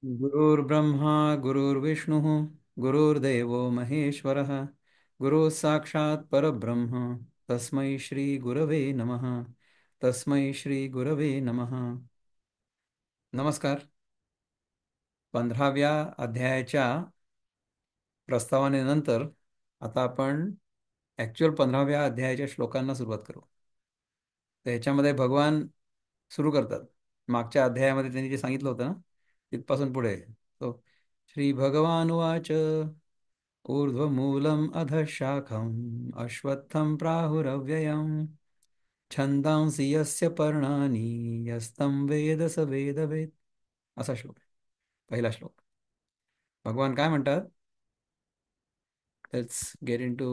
गुरुर्ब्रह्मा गुरुर्विष्णुः गुरुर्देवो महेश्वरः गुरुः साक्षात् परब्रह्म तस्मै श्री गुरवे नमः. तस्मै श्री गुरवे नमः. नमस्कार. 15व्या अध्यायाच्या प्रस्तावनेनंतर आता आपण ॲक्च्युअल 15व्या अध्यायाच्या श्लोकांना सुरुवात करू. तर ह्याच्यामध्ये भगवान सुरू करतात. मागच्या अध्यायामध्ये त्यांनी जे सांगितलं होतं ना तिथपासून पुढे. तो श्री भगवान उवाच ऊर्ध्वमूलम् अधः शाखम् अश्वत्थं प्राहुरव्ययम् छन्दांसि यस्य पर्णानि यस्तं वेद स वेदवेत्. असा श्लोक आहे. पहिला श्लोक. भगवान काय म्हणतात? Let's get into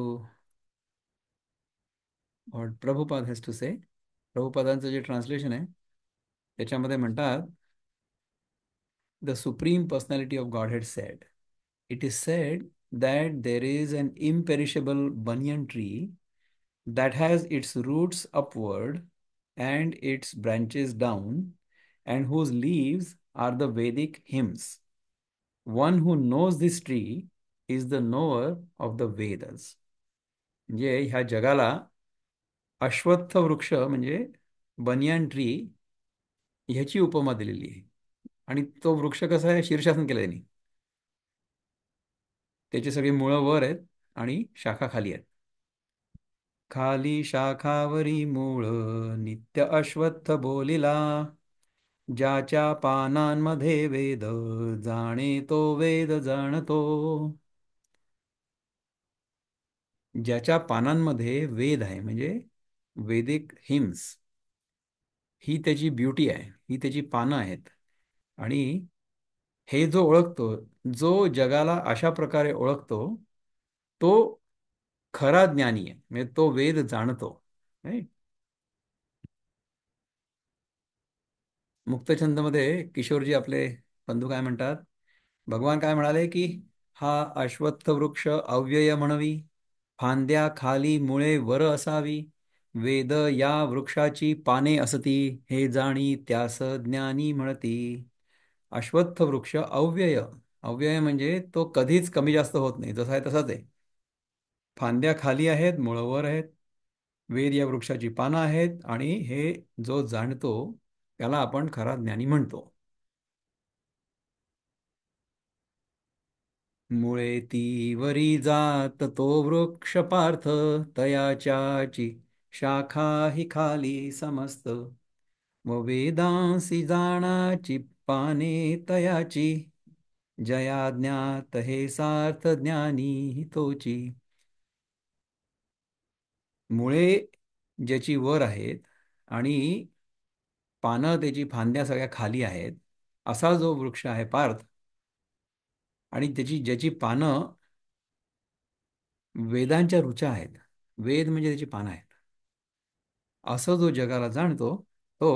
what Prabhupada has to say. प्रभुपादांचं जे ट्रान्सलेशन आहे त्याच्यामध्ये म्हणतात, the Supreme Personality of Godhead said, it is said that there is an imperishable banyan tree that has its roots upward and its branches down, and whose leaves are the Vedic hymns. One who knows this tree is the knower of the Vedas. म्हणजे ह्या जगाला अश्वत्थ वृक्ष म्हणजे banyan tree ह्याची उपमा दिलेली आहे. आणि तो वृक्ष कसा आहे? शीर्षासन केलं त्यांनी. त्याची सगळी मुळं वर आहेत आणि शाखा खाली आहेत. खाली शाखावरी मूळ नित्य अश्वत्थ बोलिला, ज्याच्या पानांमध्ये वेद जाणे तो वेद जाणतो. ज्याच्या पानांमध्ये वेद आहे म्हणजे वेदिक हिम्स, ही त्याची ब्युटी आहे, ही त्याची पानं आहेत. आणि हे जो ओळखतो, जो जगाला अशा प्रकारे ओळखतो, तो खरा ज्ञानी आहे, म्हणजे तो वेद जाणतो. Right? मुक्तछंदमध्ये किशोरजी आपले बंधू काय म्हणतात? भगवान काय म्हणाले की हा अश्वत्थ वृक्ष अव्यय म्हणवी, फांद्या खाली मुळे वर असावी, वेद या वृक्षाची पाने असती, हे जाणी त्यास ज्ञानी म्हणती. अश्वत्थ वृक्ष अव्यय. अव्यय म्हणजे तो कधीच कमी जास्त होत नाही, जसा आहे तसाच आहे. फांद्या खाली आहेत, मुळं वर आहेत, वेद या वृक्षाची पानं आहेत, आणि हे जो जाणतो त्याला आपण खरा ज्ञानी म्हणतो. मुळे ती वरी जात तो वृक्ष पार्थ, तयाच्याची शाखा ही खाली समस्त, व वेदांसी जाणाची पाने तयाची, जया ज्ञात हे सार्थ ज्ञानी ही तोची. मुळे ज्याची वर आहेत आणि पानं त्याची फांद्या सगळ्या खाली आहेत, असा जो वृक्ष आहे पार्थ, आणि ज्याची पानं वेदांच्या ऋचा आहेत, वेद म्हणजे त्याची पानं आहेत, असं जो जगाला जाणतो तो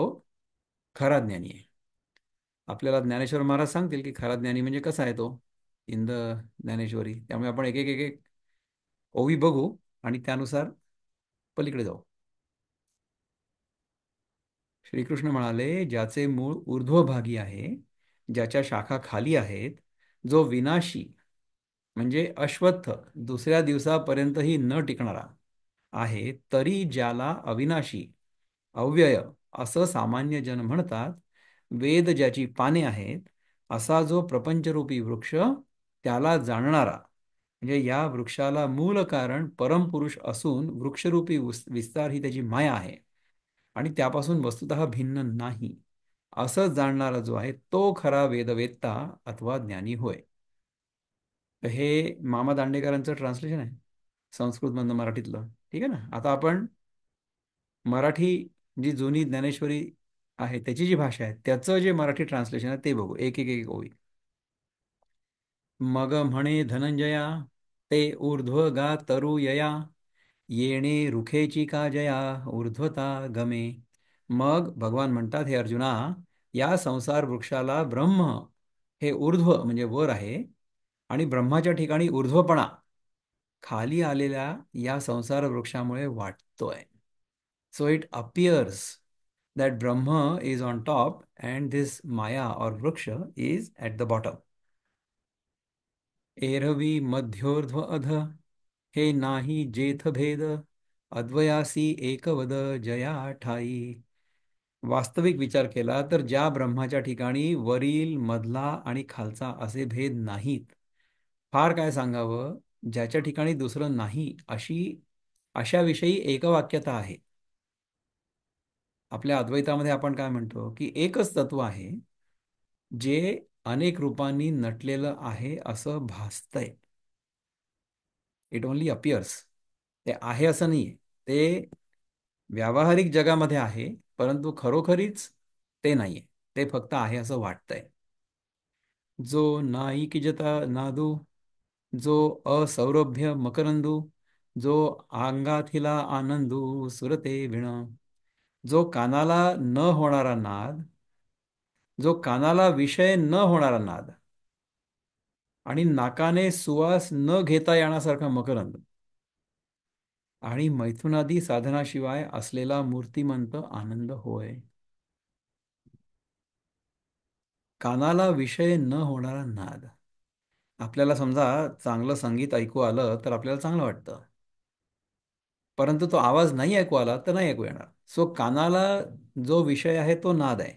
खरा ज्ञानी आहे. आपल्याला ज्ञानेश्वर महाराज सांगतील की खरा ज्ञानी म्हणजे कसा आहे तो इन द ज्ञानेश्वरी. त्यामुळे आपण एक एक एक एक ओवी बघू आणि त्यानुसार पलीकडे जाऊ. श्रीकृष्ण म्हणाले, ज्याचे मूळ ऊर्ध्वभागी आहे, ज्याच्या शाखा खाली आहेत, जो विनाशी म्हणजे अश्वत्थ दुसऱ्या दिवसापर्यंतही न टिकणारा आहे, तरी ज्याला अविनाशी अव्यय असं सामान्य जन म्हणतात, वेद ज्याची पाने आहेत, असा जो प्रपंचरूपी वृक्ष, त्याला जाणणारा म्हणजे या वृक्षाला मूल कारण परमपुरुष असून वृक्षरूपी विस्तार ही त्याची माया आहे आणि त्यापासून वस्तुतः भिन्न नाही, असं जाणणारा जो आहे तो खरा वेदवेत्ता अथवा ज्ञानी होय. तर हे मामा दांडेकरांचं ट्रान्सलेशन आहे संस्कृतमधनं मराठीतलं. ठीक आहे ना. आता आपण मराठी जी जुनी ज्ञानेश्वरी आहे त्याची जी भाषा आहे त्याचं जे मराठी ट्रान्सलेशन आहे ते बघू एक एक एक ओवी. मग म्हणे धनंजया, ते ऊर्ध्व गा तरु यया, येणे रुखेची का जया ऊर्ध्वता गमे. मग भगवान म्हणतात, हे अर्जुना, या संसार वृक्षाला ब्रह्म हे ऊर्ध्व म्हणजे वर आहे, आणि ब्रह्माच्या ठिकाणी ऊर्ध्वपणा खाली आलेल्या या संसार वृक्षामुळे वाटतोय. So it appears that Brahma is on top and this Maya or Vriksha is at the bottom. एरवी मध्योर्ध्व अध हे नाही जेथ भेद अद्वयासी एकवद जया ठाई. वास्तविक विचार केला तर ज्या ब्रह्माच्या ठिकाणी वरील मधला आणि खालचा असे भेद नाहीत, फार काय सांगावं, ज्याच्या ठिकाणी दुसरं नाही अशाविषयी एकवाक्यता आहे. आपल्या अद्वैतामध्ये आपण काय म्हणतो की एकच तत्व आहे जे अनेक रूपांनी नटलेलं आहे असं भासतंय. It only appears. ते आहे असं नाहीये. ते व्यावहारिक जगामध्ये आहे, परंतु खरोखरीच ते नाहीये. ते फक्त आहे असं वाटतंय. जो नाही किजता नादू, जो असौरभ्य मकरंदू, जो अंगाथिला आनंदू सुरते विण. जो कानाला न होणारा नाद, जो कानाला विषय न होणारा नाद आणि नाकाने सुवास न घेता येण्यासारखा मकरंद आणि मैथुनादी साधनाशिवाय असलेला मूर्तिमंत आनंद होय. कानाला विषय न होणारा नाद. आपल्याला समजा चांगलं संगीत ऐकू आलं तर आपल्याला चांगलं वाटतं, परंतु तो आवाज नाही ऐकू आला तर नाही ऐकू येणार. सो कानाला जो विषय आहे तो नाद आहे,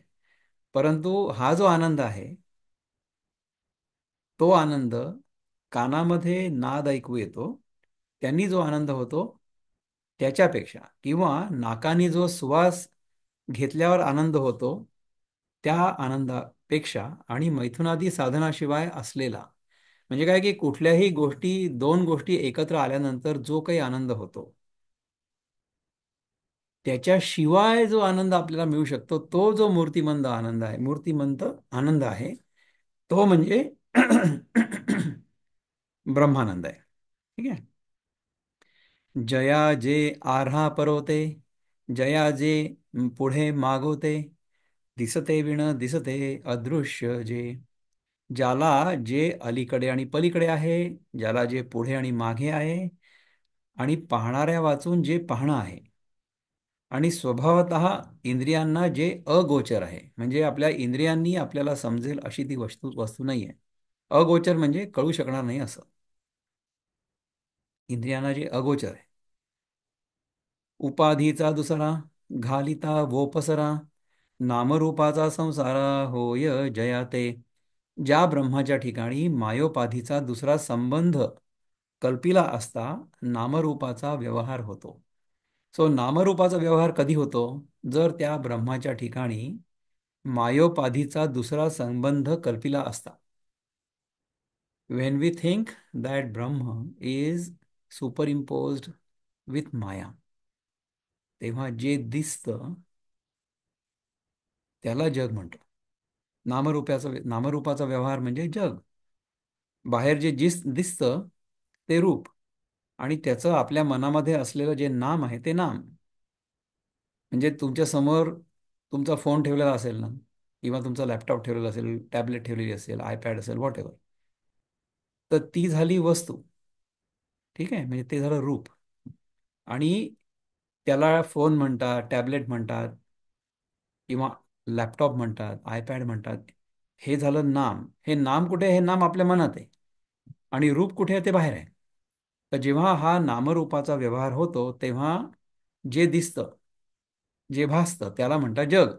परंतु हा जो आनंद आहे तो आनंद कानामध्ये नाद ऐकू येतो, त्यांनी जो आनंद होतो त्याच्यापेक्षा, किंवा नाकाने जो सुवास घेतल्यावर आनंद होतो त्या आनंदापेक्षा आणि मैथुनादी साधनाशिवाय असलेला, म्हणजे काय की कुठल्याही गोष्टी, दोन गोष्टी एकत्र आल्यानंतर जो काही आनंद होतो त्याच्याशिवाय जो आनंद आपल्याला मिळू शकतो, तो जो मूर्तिमंत आनंद आहे, तो म्हणजे ब्रह्मानंद आहे. ठीक आहे. जया जे आऱ्हा परवते, जया जे पुढे मागवते, दिसते विण दिसते अदृश्य जे. ज्याला जे अलीकडे आणि पलीकडे आहे, ज्याला जे पुढे आणि मागे आहे, आणि पाहणाऱ्या वाचून जे पाहणं आहे, आणि स्वभावतः इंद्रियांना जे अगोचर आहे, म्हणजे आपल्या इंद्रियांनी आपल्याला समजेल अशी ती वस्तू वस्तू नाही आहे. अगोचर म्हणजे कळू शकणार नाही असं. इंद्रियांना जे अगोचर आहे. उपाधीचा दुसरा घालिता वो पसरा, नामरूपाचा संसारा होय जयाते. ज्या ब्रह्माच्या ठिकाणी मायोपाधीचा दुसरा संबंध कल्पिला असता नामरूपाचा व्यवहार होतो. सो नामरूपाचा व्यवहार कधी होतो? जर त्या ब्रह्माच्या ठिकाणी मायोपाधीचा दुसरा संबंध कल्पिला असता. Wien we think that Brahma is superimposed with माया, तेव्हा जे दिसतं त्याला जग म्हणतो. नामरूपाचा व्यवहार म्हणजे जग. बाहेर जे दिसतं ते रूप, आणि त्याचं आपल्या मनामध्ये असलेलं जे नाम आहे ते नाम. म्हणजे तुमच्या समोर तुमचा फोन ठेवलेला असेल ना, किंवा तुमचा लॅपटॉप ठेवलेला असेल, टॅबलेट ठेवलेली असेल, आयपॅड असेल, व्हॉट एव्हर, तर ती झाली वस्तू. ठीक आहे, म्हणजे ते झालं रूप. आणि त्याला फोन म्हणतात, टॅबलेट म्हणतात, किंवा लॅपटॉप म्हणतात, आयपॅड म्हणतात. हे झालं नाम. हे नाम कुठे आहे? हे नाम आपल्या मनात आहे. आणि रूप कुठे आहे? ते बाहेर आहे. तर जेव्हा हा नामरूपाचा व्यवहार होतो तेव्हा जे दिसतं, जे भासतं, त्याला म्हणतात जग.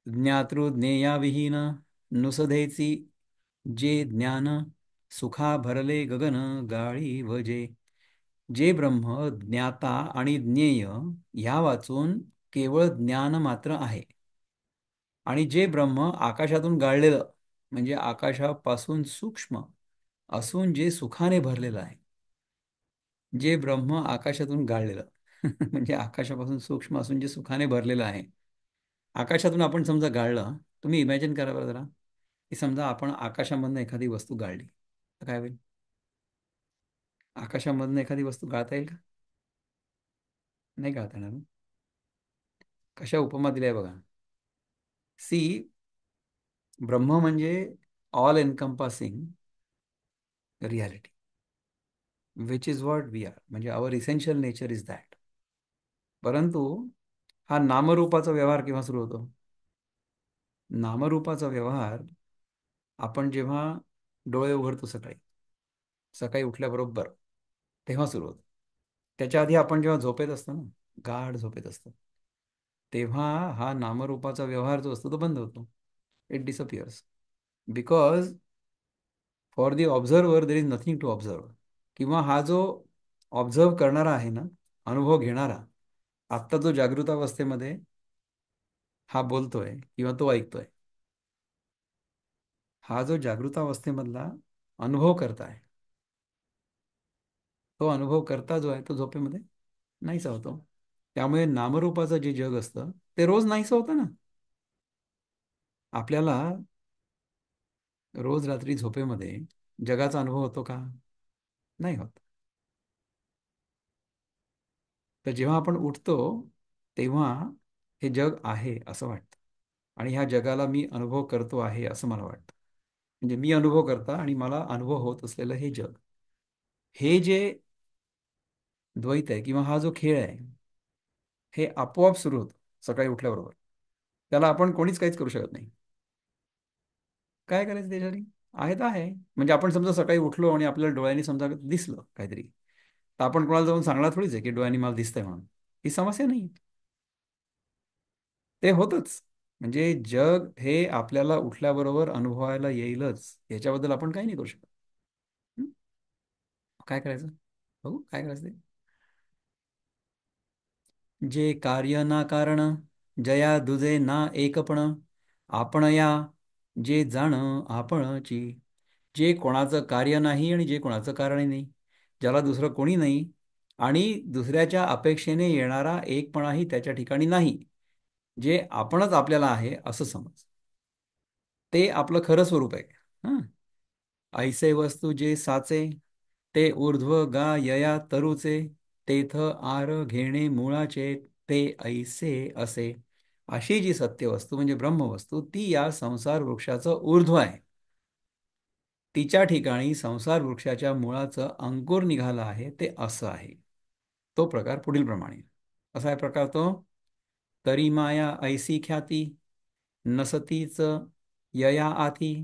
ज्ञातृज्ञेयाविहीन नुसधेची जे ज्ञान, सुखा भरले गगन गाळी वजे. जे ब्रह्म ज्ञाता आणि ज्ञेय ह्या वाचून केवळ ज्ञान मात्र आहे, आणि जे ब्रह्म आकाशातून गाळलेलं, म्हणजे आकाशापासून सूक्ष्म असून जे सुखाने भरलेलं आहे. जे ब्रह्म आकाशातून गाळलेलं म्हणजे आकाशापासून सूक्ष्म असून जे सुखाने भरलेलं आहे. आकाशातून आपण समजा गाळलं, तुम्ही इमॅजिन करा बरं जरा, की समजा आपण आकाशामधनं एखादी वस्तू गाळली तर काय होईल? आकाशामधनं एखादी वस्तू गाळता येईल का? नाही गाळता येणार ना. कशा उपमा दिल्या बघा. सी, ब्रह्म म्हणजे all encompassing reality, which is what we are, म्हणजे our essential nature is that. परंतु हा नामरूपाचा व्यवहार केव्हा सुरू होतो? नामरूपाचा व्यवहार आपण जेव्हा डोळे उघडतो सकाळी, सकाळी उठल्याबरोबर तेव्हा सुरू होतो. त्याच्या आधी आपण जेव्हा झोपेत असतो ना, गाढ झोपेत असतो, तेव्हा हा नामरूपाचा व्यवहार जो असतो तो बंद होतो. It disappears. Because for the observer there is nothing to observe. किंवा हा जो ऑब्झर्व करणारा आहे ना, अनुभव घेणारा, आत्ता जो जागृतावस्थेमध्ये हा बोलतोय किंवा तो ऐकतोय, हा जो जागृतावस्थेमधला अनुभव करताय, तो अनुभव करता जो आहे तो झोपेमध्ये नाहीसा होतो. त्यामुळे नामरूपाचं जे जग असतं ते रोज नाहीसं होतं ना. आपल्याला रोज रात्री झोपेमध्ये जगाचा अनुभव होतो का? नाही होत. तर जेव्हा आपण उठतो तेव्हा हे जग आहे असं वाटतं, आणि ह्या जगाला मी अनुभव करतो आहे असं मला वाटतं. म्हणजे मी अनुभव करता आणि मला अनुभव होत असलेलं हे जग, हे जे द्वैत आहे किंवा हा जो खेळ आहे, हे आपोआप सुरू होतं सकाळी उठल्याबरोबर. त्याला आपण कोणीच काहीच करू शकत नाही. काय करायचं त्याच्यासाठी? आहे तर आहे. म्हणजे आपण समजा सकाळी उठलो आणि आपल्याला डोळ्यांनी समजा दिसलं काहीतरी, तर आपण कोणाला जाऊन सांगणार थोडीच आहे की डोळ्यांनी मला दिसतंय म्हणून. ही समस्या नाही. ते होतच. म्हणजे जग हे आपल्याला उठल्याबरोबर अनुभवायला येईलच, याच्याबद्दल आपण काही नाही करू शकत. हं? काय करायचं? बघू काय करायचं ते. जे कार्य ना कारण, जया दुजे ना एकपण, आपण या जे जाण आपणची. जे कोणाचं कार्य नाही आणि जे कोणाचं कारणही नाही, ज्याला दुसरं कोणी नाही, आणि दुसऱ्याच्या अपेक्षेने येणारा एकपणाही त्याच्या ठिकाणी नाही, जे आपणच आपल्याला आहे असं समज, ते आपलं खरं स्वरूप आहे. हां. ऐसे वस्तू जे साचे, ते ऊर्ध्व गा यया तरुचे, तेथ आर घेणे मुळाचे, ते ऐसे असे. अशी जी सत्य वस्तू म्हणजे ब्रह्मवस्तू, ती या संसार वृक्षाचं ऊर्ध्व आहे. तिच्या ठिकाणी संसार वृक्षाच्या मुळाचं अंकुर निघालं आहे, ते असं आहे. तो प्रकार पुढील प्रमाणे. असा आहे प्रकार तो. तरी माया ऐसी ख्याती, नसतीच यया आती,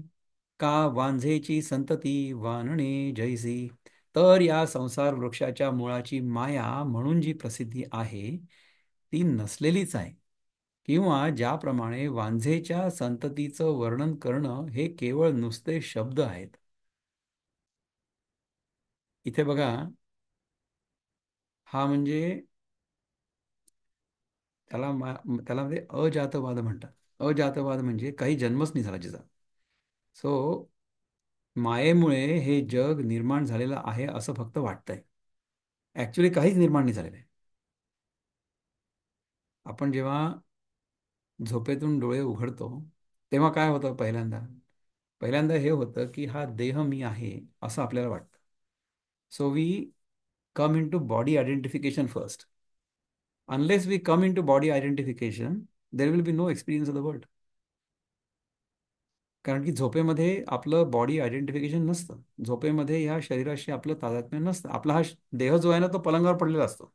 का वांझेची संतती वानणे जैसी. तर या संसार वृक्षाच्या मुळाची माया म्हणून जी प्रसिद्धी आहे ती नसलेलीच आहे. किंवा ज्याप्रमाणे वांझेच्या संततीचं वर्णन करणं हे केवळ नुसते शब्द आहेत. इथे बघा, हा म्हणजे त्याला म्हणजे अजातवाद म्हणतात. अजातवाद म्हणजे काही जन्मच नाही झाला जिचा. सो मायेमुळे हे जग निर्माण झालेलं आहे असं फक्त वाटतंय. ऍक्च्युली काहीच निर्माण नाही झालेलं आहे. आपण जेव्हा झोपेतून डोळे उघडतो तेव्हा काय होतं? पहिल्यांदा पहिल्यांदा हे होतं की हा देह मी आहे असं आपल्याला वाटतं. So we come in to body identification first. Unless we come in to body identification, there will be no experience of the world. कारण की झोपेमध्ये आपलं बॉडी आयडेंटिफिकेशन नसतं. झोपेमध्ये ह्या शरीराशी आपलं तादात्म्य नसतं. आपला हा देह जो आहे ना तो पलंगावर पडलेला असतो,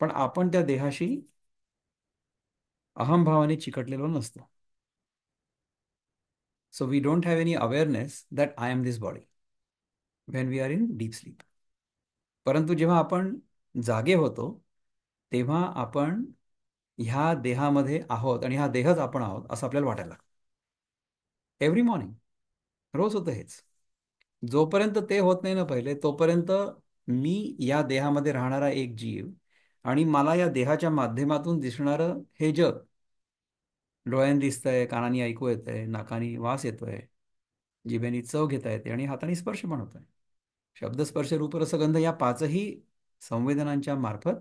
पण आपण त्या देहाशी अहमभावाने चिकटलेलो नसतो. So we don't have any awareness that I am this body when we are in deep sleep. परंतु जेव्हा आपण जागे होतो तेव्हा आपण ह्या देहामध्ये आहोत आणि हा देहच आपण आहोत असं आपल्याला वाटायला लागतं. एव्हरी मॉर्निंग, रोज होतं हेच. जोपर्यंत ते होत नाही ना पहिले, तोपर्यंत मी या देहामध्ये राहणारा एक जीव, आणि मला या देहाच्या माध्यमातून दिसणारं हे जग, डोळ्यांनी दिसतंय, कानाने ऐकू येतंय, नाकाने वास येतोय, जिभेने चव घेता येते आणि हाताने स्पर्श पण होतोय. शब्द स्पर्श रूप रसगंध या पाचही संवेदनांच्या मार्फत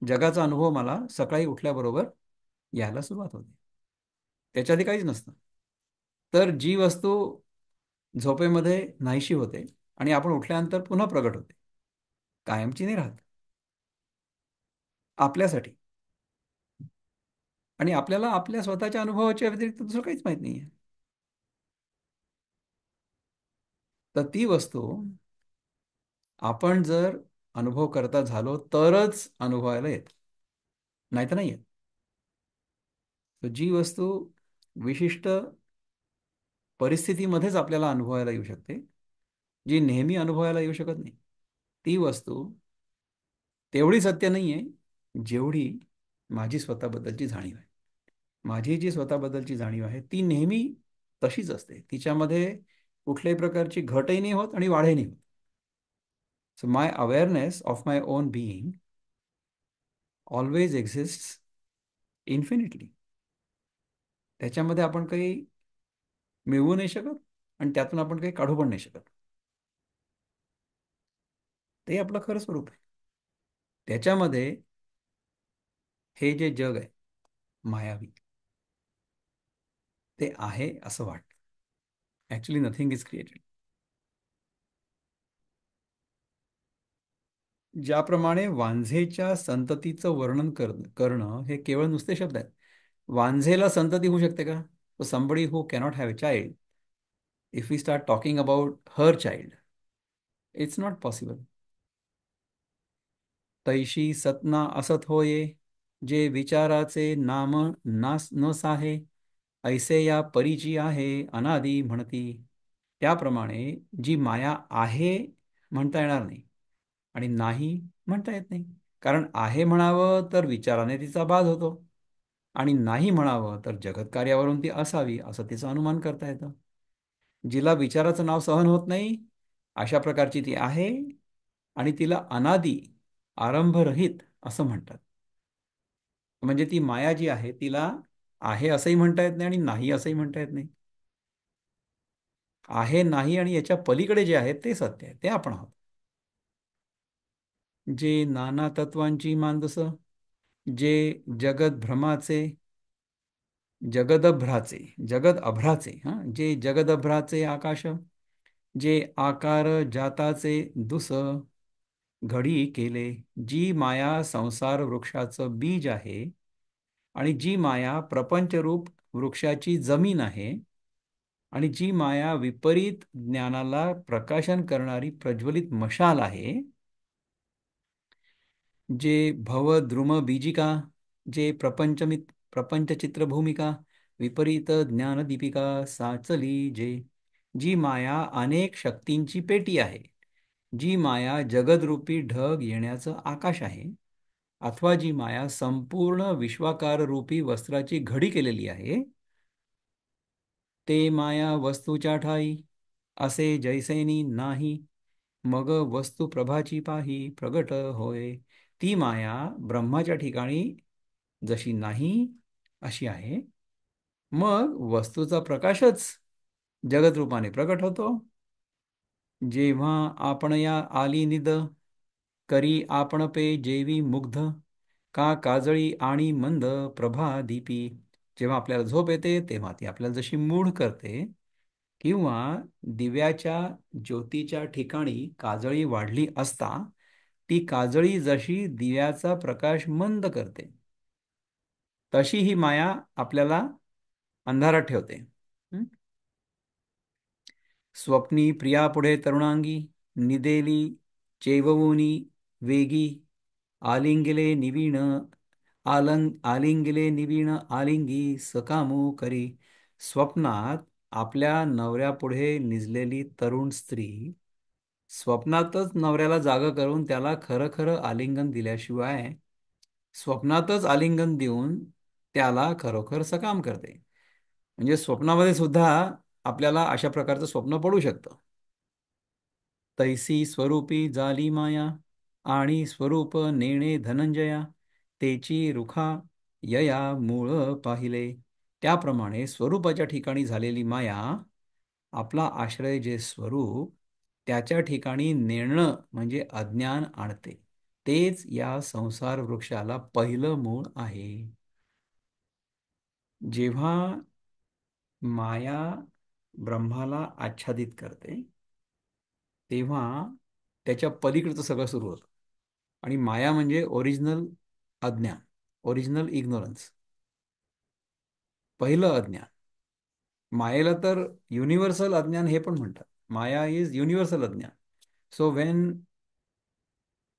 जगाचा अनुभव मला सकाळी उठल्याबरोबर यायला सुरुवात होते. त्याच्या आधी काहीच नसतं. तर जी वस्तू झोपेमध्ये नाहीशी होते आणि आपण उठल्यानंतर पुन्हा प्रगट होते, कायमची नाही राहत आपल्यासाठी. आणि आपल्याला आपल्या स्वतःच्या अनुभवाच्या व्यतिरिक्त दुसरं काहीच माहित नाहीये. तर ती वस्तू आपण जर अनुभव करता झालो तरच अनुभवायला येत, नाही तर नाही येत. तर जी वस्तू विशिष्ट परिस्थितीमध्येच आपल्याला अनुभवायला येऊ शकते, जी नेहमी अनुभवायला येऊ शकत नाही, ती वस्तू तेवढी सत्य नाही आहे जेवढी माझी स्वतःबद्दलची जाणीव आहे. माझी जी स्वतःबद्दलची जाणीव आहे ती नेहमी तशीच असते, तिच्यामध्ये कुठल्याही प्रकारची घटही नाही होत आणि वाढही नाही होत. So my awareness of my on being always exist infinitely. त्याच्यामध्ये आपण काही मिळवू नाही शकत आणि त्यातून आपण काही काढू पण नाही शकत. ते आपलं खरं स्वरूप आहे. त्याच्यामध्ये हे जे जग आहे मायावी, ते आहे असं वाटतं. Actually nothing is created. ज्याप्रमाणे वांझेच्या संततीचं वर्णन करणं हे केवळ नुसते शब्द आहेत. वांझेला संतती होऊ शकते का? Somebody who cannot have a child, if we start talking about her child, it's not possible. तैशी सतना असत होये, जे विचाराचे नाम नास न साहे, ऐसे या परीची आहे अनादी म्हणती. त्याप्रमाणे जी माया आहे म्हणता येणार नाही आणि नाही म्हणता येत नाही. कारण आहे म्हणावं तर विचाराने तिचा बाध होतो आणि नाही म्हणावं तर जगत कार्यावरून ती असावी असं तिचं अनुमान करता येतं. जिला विचाराचं नाव सहन होत नाही, अशा प्रकारची ती आहे आणि तिला अनादी, आरंभरहित असं म्हणतात. म्हणजे ती माया जी आहे तिला आहे असंही म्हणता येत नाही आणि नाही असंही म्हणता येत नाही. आहे, नाही आणि याच्या पलीकडे जे आहे ते सत्य आहे, ते आपण आहोत. जे नाना तत्वांची मांदस, जे जगत भ्रमाचे, जगदभ्राचे, जगद अभ्राचे, जे जगदभ्राचे आकाश, जे आकार जाताचे दुस, घडी केले. जी माया संसार वृक्षाचं बीज आहे आणि जी माया प्रपंचरूप वृक्षाची जमीन आहे आणि जी माया विपरीत ज्ञानाला प्रकाशन करणारी प्रज्वलित मशाल आहे, जे भवद्रुम बीजिका, जे प्रपंच चित्रभूमिका, विपरीत ज्ञानदीपिका साचली जे, जी माया अनेक शक्तींची पेटी आहे, जी माया जगदरूपी ढग येण्याचं आकाश आहे, अथवा जी माया संपूर्ण विश्वाकार रूपी वस्त्राची घडी केलेली आहे, ते माया वस्तूच्या ठाई असे जैसेनी नाही, मग वस्तू प्रभाची पाही प्रगट होय. ती माया ब्रह्माच्या ठिकाणी जशी नाही अशी आहे, मग वस्तूचा प्रकाशच जगत रूपाने प्रकट होतो. जेव्हा आपण या आली निद, करी आपण पे जेवी मुग्ध, का काजळी आणि मंद प्रभा दीपी. जेव्हा आपल्याला झोप येते तेव्हा ती आपल्याला जशी मूढ करते, किंवा दिव्याच्या ज्योतीच्या ठिकाणी काजळी वाढली असता ती काजळी जशी दिव्याचा प्रकाश मंद करते, तशी ही माया आपल्याला अंधारात ठेवते. हं? स्वप्नी प्रियापुढे तरुणांगी, निदेली चेववुनी वेगी, आलिंगिले निवीण आलिंगिले निवीण आलिंगी सकामू करी. स्वप्नात आपल्या नवऱ्यापुढे निजलेली तरुण स्त्री स्वप्नातच नवऱ्याला जागा करून त्याला खरं खरं आलिंगन दिल्याशिवाय, स्वप्नातच आलिंगन देऊन त्याला खरोखर सकाम करते. म्हणजे स्वप्नामध्ये सुद्धा आपल्याला अशा प्रकारचं स्वप्न पडू शकतं. तैसी स्वरूपी जाली माया, आणि स्वरूप नेणे धनंजया, तेची रुखा यया मूळ पाहिले. त्याप्रमाणे स्वरूपाच्या ठिकाणी झालेली माया आपला आश्रय जे स्वरूप त्याच्या ठिकाणी नेणं म्हणजे अज्ञान आणते. तेच या संसार वृक्षाला पहिलं मूळ आहे. जेव्हा माया ब्रह्माला आच्छादित करते तेव्हा त्याच्या पलीकडचं सगळं सुरू होतं. आणि माया म्हणजे ओरिजिनल अज्ञान, ओरिजिनल इग्नोरन्स, पहिलं अज्ञान. मायेला तर युनिव्हर्सल अज्ञान हे पण म्हणतात. माया इज युनिव्हर्सल अज्ञान. So when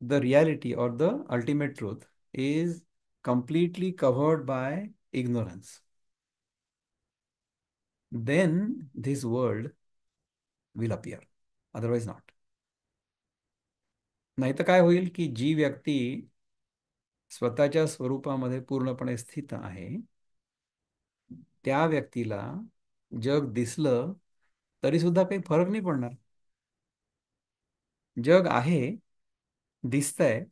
the reality or the ultimate truth is completely covered by ignorance, then this world will appear. Otherwise not. नाहीतर काय होईल की जी व्यक्ती स्वतःच्या स्वरूपामध्ये पूर्णपणे स्थित आहे, त्या व्यक्तीला जग दिसलं तरी सुद्धा काही फरक नाही पडणार. जग आहे, दिसतंय,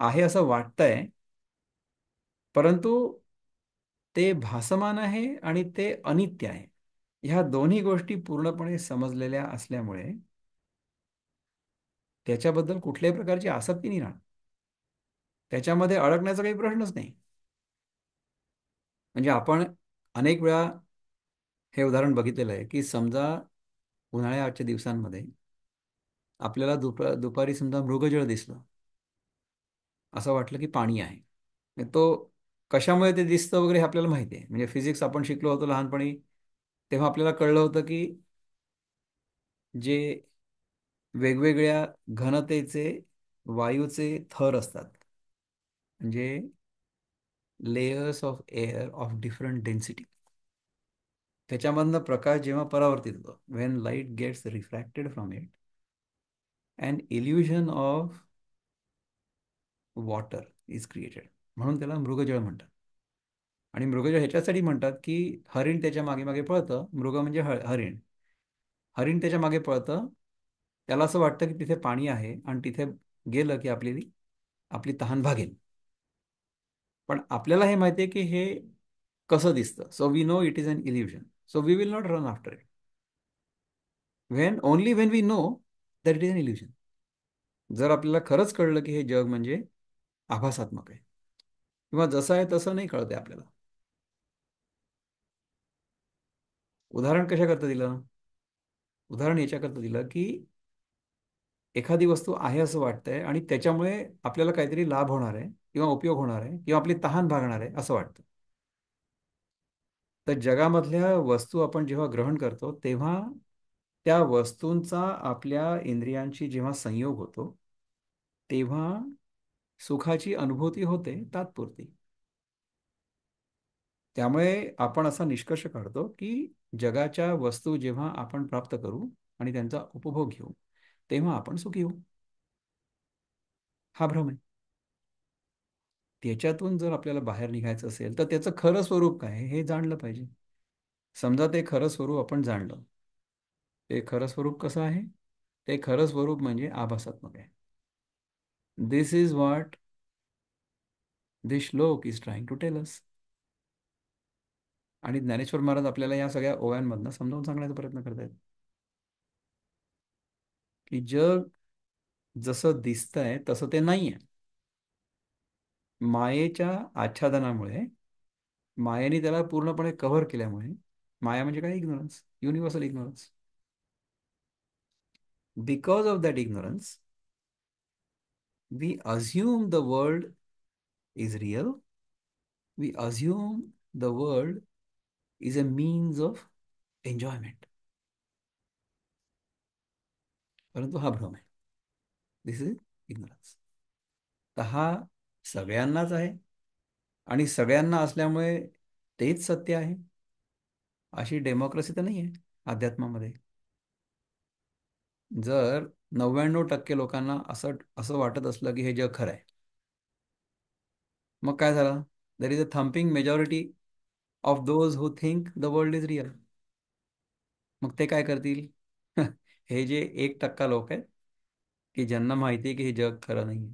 आहे असं वाटतंय, परंतु ते भासमान आहे आणि ते अनित्य आहे. ह्या दोन्ही गोष्टी पूर्णपणे समजलेल्या असल्यामुळे त्याच्याबद्दल कुठल्याही प्रकारची आसक्ती नाही राहणार. त्याच्यामध्ये अडकण्याचा काही प्रश्नच नाही. म्हणजे आपण अनेक वेळा हे उदाहरण बघितलेलं आहे की समजा उन्हाळ्याच्या दिवसांमध्ये आपल्याला दुपारी समजा मृगजळ दिसलं, असं वाटलं की पाणी आहे. तो कशामुळे ते दिसतं वगैरे हे आपल्याला माहिती आहे. म्हणजे फिजिक्स आपण शिकलो होतो लहानपणी, तेव्हा आपल्याला कळलं होतं की जे वेगवेगळ्या घनतेचे वायूचे थर असतात, म्हणजे layers of air of different density, त्याच्यामधनं प्रकाश जेव्हा परावर्तित होतो, when light gets refracted from it, and illusion of water is created. म्हणून त्याला मृगजळ म्हणतात. आणि मृगजळ ह्याच्यासाठी म्हणतात की हरिण त्याच्या मागे मागे पळतं. मृग म्हणजे हरिण. हरिण त्याच्या मागे पळतं. त्याला असं वाटतं की तिथे पाणी आहे आणि तिथे गेलं की आपली आपली तहान भागेल. पण आपल्याला हे माहिती आहे की हे कसं दिसतं. So we know it is an illusion. So we will not run after it. Only when we know that it is an illusion. जर आपल्याला खरंच कळलं की हे जग म्हणजे आभासात्मक आहे किंवा जसं आहे तसं नाही कळत आहे आपल्याला. उदाहरण कशाकरता दिलं? उदाहरण याच्याकरता दिलं की एखादी वस्तू आहे असं वाटतंय आणि त्याच्यामुळे आपल्याला काहीतरी लाभ होणार आहे किंवा उपयोग होणार आहे किंवा आपली तहान भागणार आहे असं वाटतं. तर जगामधल्या वस्तू आपण जेव्हा ग्रहण करतो तेव्हा त्या वस्तूंचा आपल्या इंद्रियांशी जेव्हा संयोग होतो तेव्हा सुखाची अनुभूती होते तात्पुरती. त्यामुळे आपण असा निष्कर्ष काढतो की जगाच्या वस्तू जेव्हा आपण प्राप्त करू आणि त्यांचा उपभोग घेऊ तेव्हा आपण सुखी होऊ. हा भ्रम आहे. त्याच्यातून जर आपल्याला बाहेर निघायचं असेल तर त्याचं खरं स्वरूप काय आहे हे जाणलं पाहिजे. समजा ते खरं स्वरूप आपण जाणलं. ते खरं स्वरूप कसं आहे? ते खरं स्वरूप म्हणजे आभासात्मक आहे. दिस is what this shloka is trying to tell us. आणि ज्ञानेश्वर महाराज आपल्याला या सगळ्या ओव्यांमधनं समजावून सांगण्याचा प्रयत्न करतायत की जग जसं दिसतंय तसं ते नाहीये. मायेच्या आच्छादनामुळे, मायेने त्याला पूर्णपणे कव्हर केल्यामुळे, माया म्हणजे काय? Ignorance, universal ignorance. Because of that ignorance we assume the world is real. We assume the world is a means of enjoyment. परंतु हा भ्रम आहे. दिस इज इग्नोरन्स. तर हा सगळ्यांनाच आहे आणि सगळ्यांना असल्यामुळे तेच सत्य आहे अशी डेमोक्रेसी तर नाही आहे अध्यात्मामध्ये. जर 99% लोकांना असं असं वाटत असलं की हे जग खरं आहे, मग काय झालं? There is a thumping majority of those who think the world is real. मग ते काय करतील? हे जे 1% लोक आहेत की ज्यांना माहिती आहे की हे जग खरं नाही,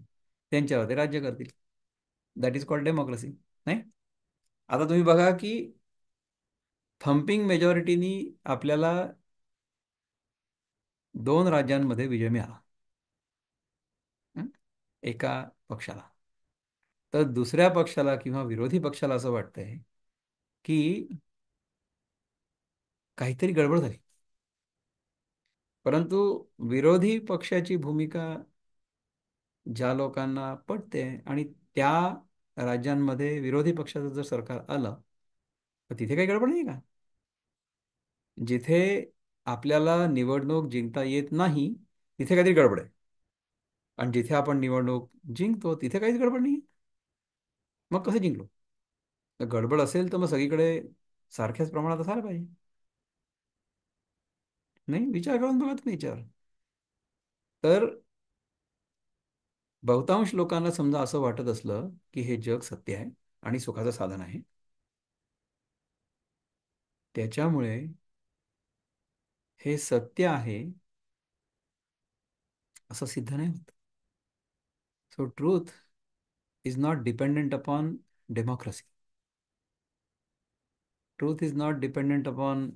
त्यांच्यावर ते राज्य करतील. That is called democracy. नाही? आता तुम्ही बघा की थम्पिंग मेजॉरिटीनी आपल्याला 2 राज्यांमध्ये विजय मिळाला. हं? एका पक्षाला. तर दुसऱ्या पक्षाला किंवा विरोधी पक्षाला असं वाटतंय की काहीतरी गडबड झाली. परंतु विरोधी पक्षाची भूमिका ज्या लोकांना पटते आणि त्या राज्यांमध्ये विरोधी पक्षाचं जर सरकार आलं तर तिथे काही गडबड नाही का? जिथे आपल्याला निवडणूक जिंकता येत नाही तिथे काहीतरी गडबड आहे. आणि जिथे आपण निवडणूक जिंकतो तिथे काहीच गडबड नाही. मग कसं जिंकलो? तर गडबड असेल तर मग सगळीकडे सारख्याच प्रमाणात असायला पाहिजे. नाही, विचार करून बघा तुम्ही विचार. तर बहुतांश लोकांना समजा असं वाटत असलं की हे जग सत्य आहे आणि सुखाचं साधन आहे, त्याच्यामुळे हे सत्य आहे असं सिद्ध नाही होत. So truth is not dependent upon democracy. Truth is not dependent upon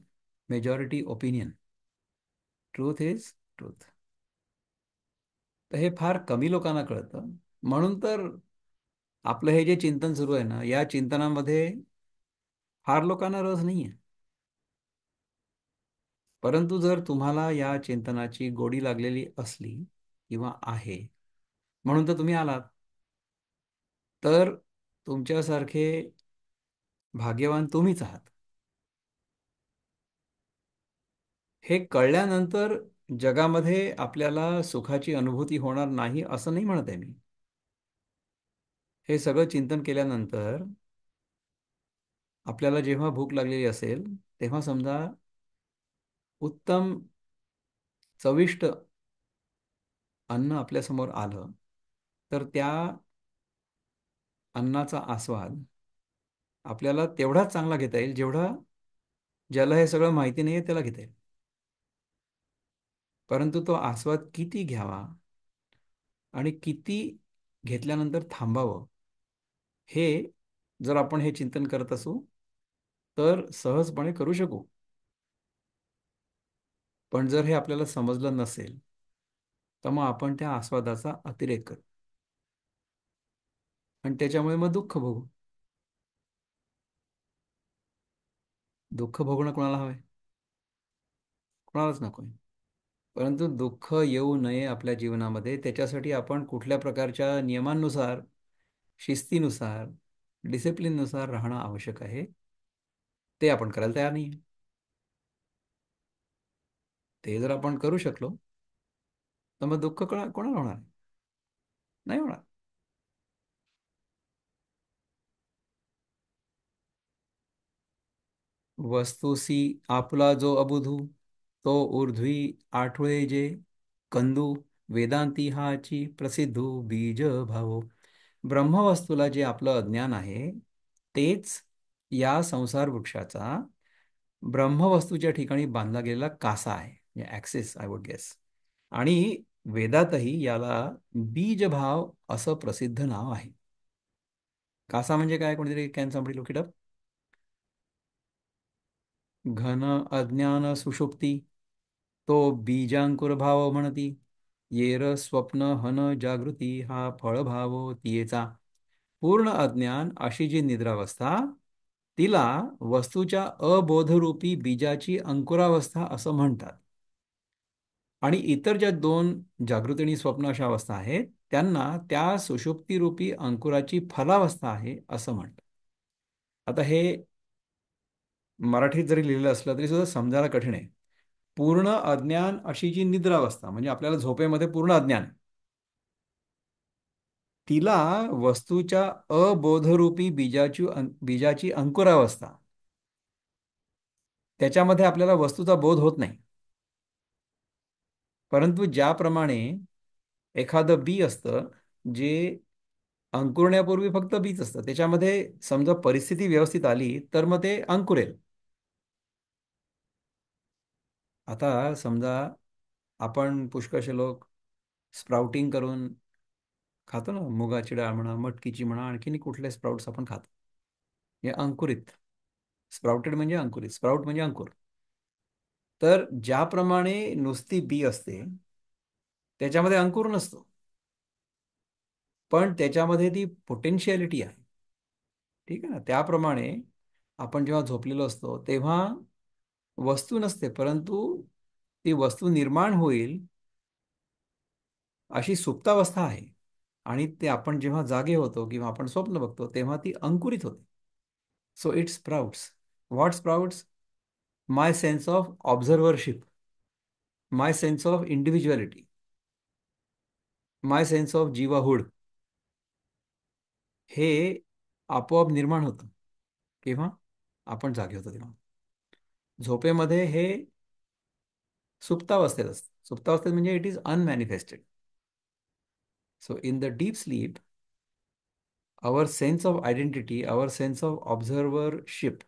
majority opinion. Truth is truth. तर हे फार कमी लोकांना कळतं. म्हणून तर आपलं हे जे चिंतन सुरू आहे ना, या चिंतनामध्ये फार लोकांना रस नाही आहे. परंतु जर तुम्हाला या चिंतनाची गोडी लागलेली असली किंवा आहे, म्हणून तर तुम्ही आलात, तर तुमच्यासारखे भाग्यवान तुम्हीच आहात. हे कळल्यानंतर जगामध्ये आपल्याला सुखाची अनुभूती होणार नाही असं नाही म्हणत आहे मी. हे सगळं चिंतन केल्यानंतर आपल्याला जेव्हा भूक लागलेली असेल, तेव्हा समजा उत्तम चविष्ट अन्न आपल्यासमोर आलं, तर त्या अन्नाचा आस्वाद आपल्याला तेवढाच चांगला घेता येईल जेवढा ज्याला हे सगळं माहिती नाही आहे त्याला घेता येईल. परंतु तो आस्वाद किती घ्यावा आणि किती घेतल्यानंतर थांबावं, हे जर आपण हे चिंतन करत असू तर सहजपणे करू शकू. पण जर हे आपल्याला समजलं नसेल, तर मग आपण त्या आस्वादाचा अतिरेक करू आणि त्याच्यामुळे मग दुःख भोगू. दुःख भोगणं कोणाला हवंय? कोणालाच नको. परंतु दुःख येऊ नये आपल्या जीवनामध्ये, त्याच्यासाठी आपण कुठल्या प्रकारच्या नियमांनुसार, शिस्तीनुसार, डिसिप्लिननुसार राहणं आवश्यक आहे. ते आपण करायला तयार नाही. ते जर आपण करू शकलो तर मग दुःख कोणाला होणार? नाही होणार. वस्तुसी आपला जो अबुधू, तो ऊर्ध्वी आठळे जे कंदू, वेदांती हाची प्रसिद्धू बीज भावो. ब्रह्मवस्तूला जे आपलं अज्ञान आहे, तेच या संसार वृक्षाचा ब्रह्मवस्तूच्या ठिकाणी बांधला गेलेला कासा आहे, ऍक्सिस आय वुड गेस. आणि वेदातही याला बीजभाव असं प्रसिद्ध नाव आहे. कासा म्हणजे काय? कोणीतरी can somebody look it up. घन अज्ञान सुषुप्ती, तो बीजांकुर भाव म्हणती. येर स्वप्न हन जागृती, हा फळभावो तियेचा. पूर्ण अज्ञान अशी जी निद्रावस्था, तिला वस्तूच्या अबोधरूपी बीजाची अंकुरावस्था असं म्हणतात. आणि इतर ज्या दोन जागृती आणि स्वप्न अशा अवस्था आहेत, त्यांना त्या सुषुप्तीरूपी अंकुराची फलावस्था आहे असं म्हणतात. आता हे मराठीत जरी लिहिलेलं असलं तरी सुद्धा समजायला कठीण आहे. पूर्ण अज्ञान अशी जी निद्रावस्था, म्हणजे आपल्याला झोपेमध्ये पूर्ण अज्ञान आहे, तिला वस्तूच्या अबोधरूपी बीजाची अंकुरावस्था, त्याच्यामध्ये आपल्याला वस्तूचा बोध होत नाही. परंतु ज्याप्रमाणे एखादं बी असतं, जे अंकुरण्यापूर्वी फक्त बीज असतं, त्याच्यामध्ये समजा परिस्थिती व्यवस्थित आली तर मग ते अंकुरेल. आता समजा आपण पुष्कळशे लोक स्प्राउटिंग करून खातो ना, मुगाची डाळ म्हणा, मटकीची म्हणा, आणखीन कुठले स्प्राउट्स आपण खातो, हे अंकुरित. स्प्राउटेड म्हणजे अंकुरित, स्प्राउट म्हणजे अंकुर. तर ज्याप्रमाणे नुसती बी असते, त्याच्यामध्ये अंकुर नसतो, पण त्याच्यामध्ये ती पोटेन्शियालिटी आहे. ठीक आहे ना? त्याप्रमाणे आपण जेव्हा झोपलेलो असतो तेव्हा वस्तू नसते, परंतु ती वस्तू निर्माण होईल अशी सुप्तावस्था आहे. आणि ते आपण जेव्हा जागे होतो किंवा आपण स्वप्न बघतो तेव्हा ती अंकुरित होते. So it sprouts. What sprouts? My sense of observership, my sense of individuality. My sense of जीवाहूड हे आपोआप निर्माण होतं. केव्हा? आपण जागे होतो तेव्हा. झोपेमध्ये हे सुप्तावस्थेत असतं. सुप्तावस्थेत म्हणजे it is unmanifested. So in the deep sleep our sense of identity, our sense of observership,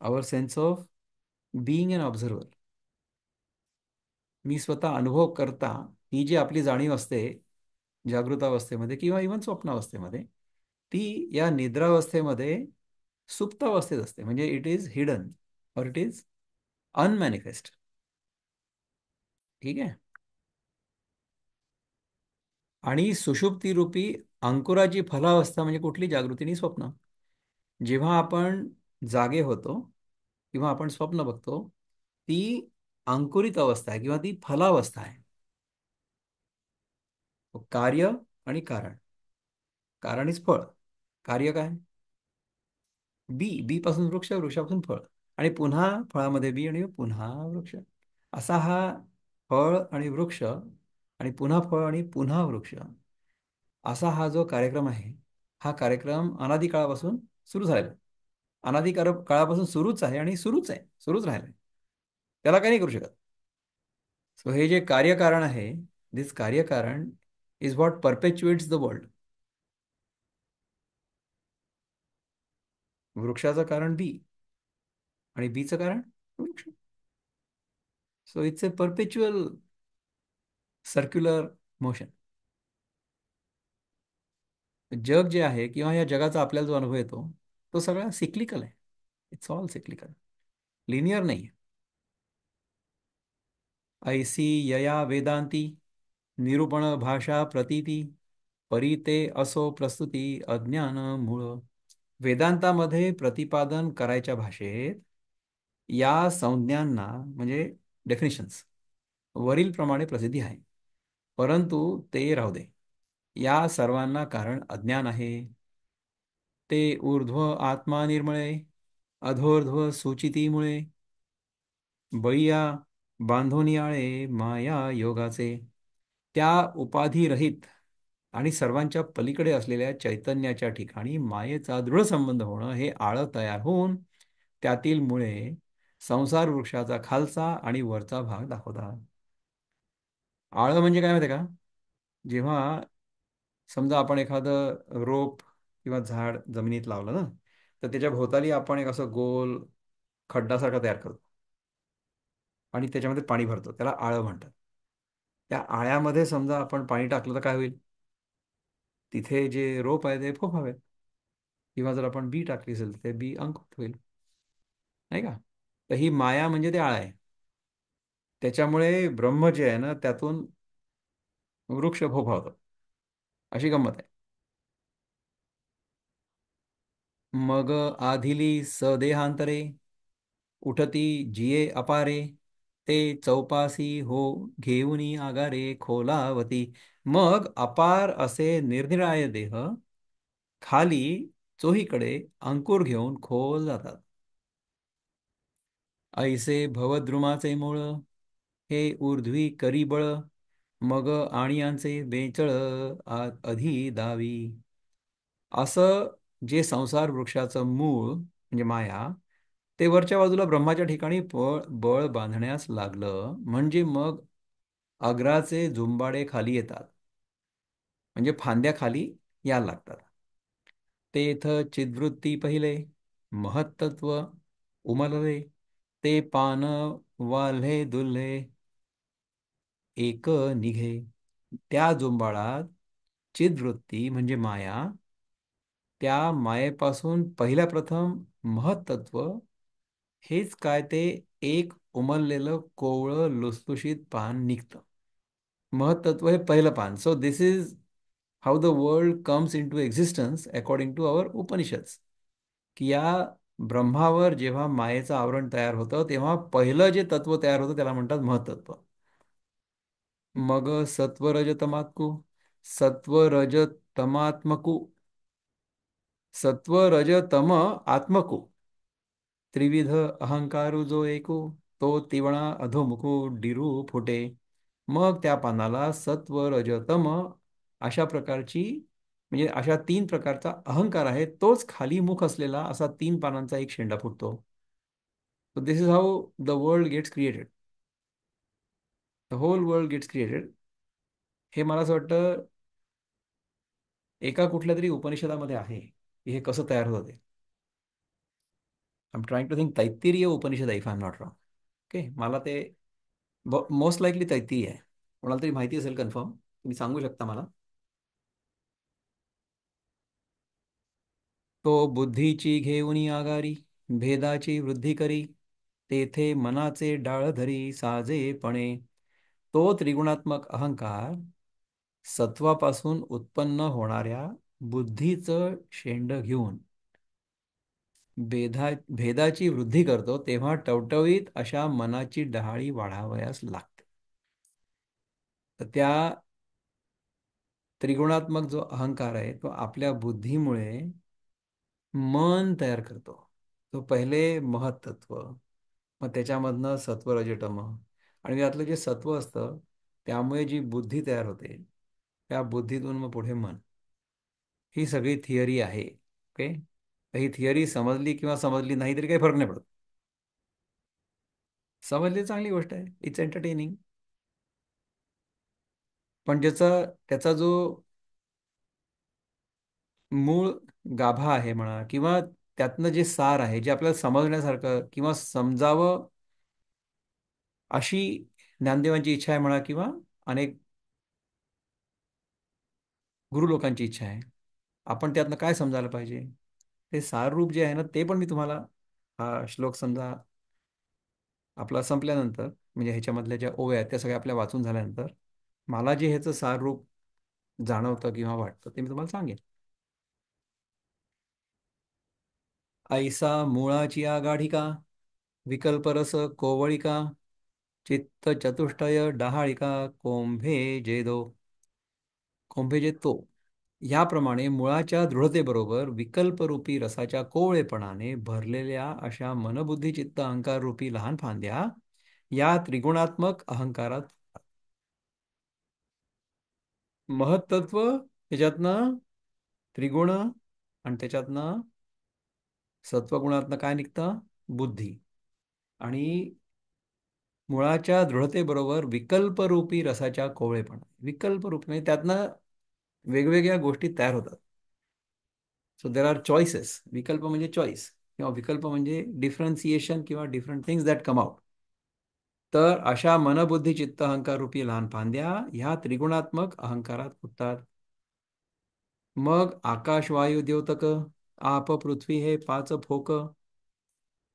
our sense of being an observer, मी स्वतः अनुभव करता, ही जी आपली जाणीव असते जागृतावस्थेमध्ये किंवा इव्हन स्वप्नावस्थेमध्ये, ती या निद्रावस्थेमध्ये सुप्तावस्थेत असते. म्हणजे इट इज हिडन और इट इज अनमॅनिफेस्ट. ठीक आहे. आणि सुषुप्ती रूपी अंकुराची फलावस्था म्हणजे कुठली? जागृती आणि स्वप्न. जेव्हा आपण जागे होतो किंवा आपण स्वप्न बघतो, ती अंकुरित अवस्था आहे किंवा ती फलावस्था आहे. कार्य आणि कारण. कारण इज फळ. कार्य काय? बी पासून वृक्ष, वृक्षापासून फळ, आणि पुन्हा फळामध्ये बी आणि पुन्हा वृक्ष. असा हा फळ आणि वृक्ष आणि पुन्हा फळ आणि पुन्हा वृक्ष, असा हा जो कार्यक्रम आहे, हा कार्यक्रम अनादी काळापासून सुरू झालेला आहे. काळापासून सुरूच आहे आणि सुरूच आहे, सुरूच राहिला आहे. त्याला काही नाही करू शकत. सो हे जे कार्यकारण आहे, दिस कार्यकारण इज व्हॉट परपेच्युएट्स द वर्ल्ड. वृक्षाचं कारण बी आणि बीचं कारण वृक्ष. So it's a परपेच्युअल circular motion. जग जे आहे किंवा या जगाचा आपल्याला जो अनुभव येतो, तो सगळा सिक्लिकल आहे. इट्स ऑल सिक्लिकल, लिनियर नाही. ऐसी यया वेदांती निरूपण भाषा प्रतीती परिते असो प्रस्तुती अज्ञान मूळ. वेदांतामध्ये प्रतिपादन करायच्या भाषेत या संज्ञांना म्हणजे डेफिनिशन्स वरील प्रमाणे प्रसिद्धी आहे. परंतु ते राहू दे. या सर्वांना कारण अज्ञान आहे. ते ऊर्ध्व आत्मा निर्मळे, अधोर्ध्व सुचितीमुळे, बळीया बांधोनियाळे माया योगाचे. त्या उपाधिरहित आणि सर्वांच्या पलीकडे असलेल्या चैतन्याच्या ठिकाणी मायेचा दृढ संबंध होणं हे आळं तयार होऊन त्यातील मुळे संसार वृक्षाचा खालचा आणि वरचा भाग दाखवतात. आळं म्हणजे काय माहिती आहे का? जेव्हा समजा आपण एखादं रोप किंवा झाड जमिनीत लावलं ना, तर त्याच्या भोवताली आपण एक असं गोल खड्डासारखा तयार करतो आणि त्याच्यामध्ये पाणी भरतो. त्याला आळं म्हणतात. त्या आळ्यामध्ये समजा आपण पाणी टाकलं तर काय होईल? तिथे जे रोप आहे ते फोफावेल. किंवा जर आपण बी टाकली असेल तर ते बी अंकुरित होईल. नाही का? तर ही माया म्हणजे ते आळा आहे. त्याच्यामुळे ब्रह्म जे आहे ना, त्यातून वृक्ष फोफावतो. अशी गंमत आहे. मग आधिली सदेहांतरे उठती जिये अपारे, ते चौपासी हो घेऊनी आगारे खोलावती. मग अपार असे निरनिराळे देह खाली चोहीकडे अंकुर घेऊन खोल जातात. ऐसे भवद्रुमाचे मूळ हे ऊर्ध्वी करी बळ, मग आणियांचे बेचळ अधि दावी. असं जे संसार वृक्षाचं मूळ म्हणजे माया, ते वरच्या बाजूला ब्रह्माच्या ठिकाणी बळ बांधण्यास लागलं म्हणजे मग अग्राचे जुंबाडे खाली येतात. म्हणजे फांद्या खाली यायला लागतात. तेथ चिद्वृत्ती पहिले महत्तत्व उमलले, ते पान वाल्हे दुल्हे एक निघे. त्या जुंबाळात चिद्वृत्ती म्हणजे माया, त्या मायेपासून पहिल्या प्रथम महत्तत्व हेच काय ते एक उमललेलं कोवळं लुसलुशीत पान निघतं. महत्त्व हे पहिलं पान. So this is how the world comes in to existence according to our Upanishads. की या ब्रह्मावर जेव्हा मायेचं आवरण तयार होतं तेव्हा पहिलं जे तत्व तयार होतं त्याला म्हणतात महत्त्व. मग सत्वरजतमात्कू सत्वरजतमात्मकू सत्वरजतम आत्मकू त्रिविध अहंकारू जो एकू, तो तिवणा अधोमुखू डिरू फुटे. मग त्या पानाला सत्व रज तम अशा प्रकारची, म्हणजे अशा तीन प्रकारचा अहंकार आहे, तोच खाली मुख असलेला असा तीन पानांचा एक शेंडा फुटतो. So this is how the world gets created. The whole world gets created. हे मला असं वाटतं एका कुठल्या तरी उपनिषदामध्ये आहे की हे कसं तयार होतं ते. I am trying to think Taittiriya Upanishad, if I am not wrong. Okay, मला ते मोस्ट लाईकली तैत्तिरीय आहे. कोणाला तरी माहिती असेल कन्फर्म, तुम्ही सांगू शकता मला. तो बुद्धीची घेऊनी आगारी, भेदाची वृद्धी करी, तेथे मनाचे डाळ धरी साजेपणे. तो त्रिगुणात्मक अहंकार सत्वापासून उत्पन्न होणाऱ्या बुद्धीचं शेंड घेऊन भेदाची वृद्धी करतो, तेव्हा टवटवीत अशा मनाची डहाळी वाढावयास लागते. तर त्या त्रिगुणात्मक जो अहंकार आहे तो आपल्या बुद्धीमुळे मन तयार करतो. तो पहिले महत्त्व, मग त्याच्यामधनं सत्व रजतम, आणि यातलं जे सत्व असतं त्यामुळे जी बुद्धी तयार होते, त्या बुद्धीतून मग पुढे मन. ही सगळी थिअरी आहे. ओके, ही थिअरी समजली किंवा समजली नाही तरी काही फरक नाही पडत. समजली चांगली गोष्ट आहे, इट्स एंटरटेनिंग. पण त्याचा जो मूळ गाभा आहे म्हणा, किंवा त्यातनं जे सार आहे जे आपल्याला समजण्यासारखं किंवा समजावं अशी ज्ञानदेवांची इच्छा आहे म्हणा, किंवा अनेक गुरु लोकांची इच्छा आहे, आपण त्यातनं काय समजायला पाहिजे ते सार रूप जे आहे ना, ते पण मी तुम्हाला हा श्लोक समजा आपला संपल्यानंतर, म्हणजे ह्याच्यामधल्या ज्या ओव्या आहेत त्या सगळ्या आपल्या वाचून झाल्यानंतर मला जे ह्याचं सार रूप जाणवतं किंवा वाटतं ते मी तुम्हाला सांगेन. ऐसा मुळाची आगाढिका, विकल्परस कोवळिका, चित्त चतुष्टय डहाळिका, कोंभे जेदो. कोंभे जे तो, याप्रमाणे मुळाच्या दृढतेबरोबर विकल्परूपी रसाच्या कोवळेपणाने भरलेल्या अशा मनबुद्धी चित्त अहंकार रूपी लहान फांद्या या त्रिगुणात्मक अहंकारात. महत्त्व त्याच्यातनं त्रिगुण, आणि त्याच्यातनं सत्वगुणातनं काय निघतं, बुद्धी. आणि मुळाच्या दृढतेबरोबर विकल्परूपी रसाच्या कोवळेपणा, विकल्परूपी म्हणजे त्यातनं वेगवेगळ्या गोष्टी तयार होतात. So there are choices. विकल्प म्हणजे चॉईस, किंवा विकल्प म्हणजे डिफरन्सिएशन किंवा different things that come out. तर अशा मनबुद्धी चित्त अहंकार रूपी लहान फांद्या ह्या त्रिगुणात्मक अहंकारात फुटतात. मग आकाश वायू द्योतक आप पृथ्वी हे पाच फोक,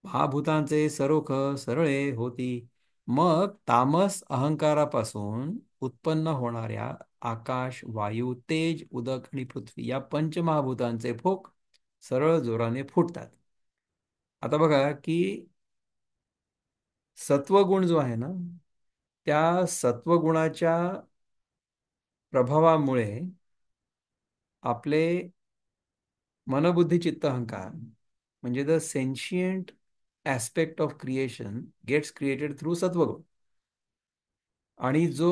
महाभूतांचे सरोख सरळे होती. मग तामस अहंकारापासून उत्पन्न होणाऱ्या आकाश वायू तेज उदक आणि पृथ्वी या पंचमहाभूतांचे फोक सरळ जोराने फुटतात. आता बघा की सत्वगुण जो आहे ना, त्या सत्वगुणाच्या प्रभावामुळे आपले मनबुद्धी चित्त अहंकार, म्हणजे the sentient aspect of creation gets created through सत्वगुण. आणि जो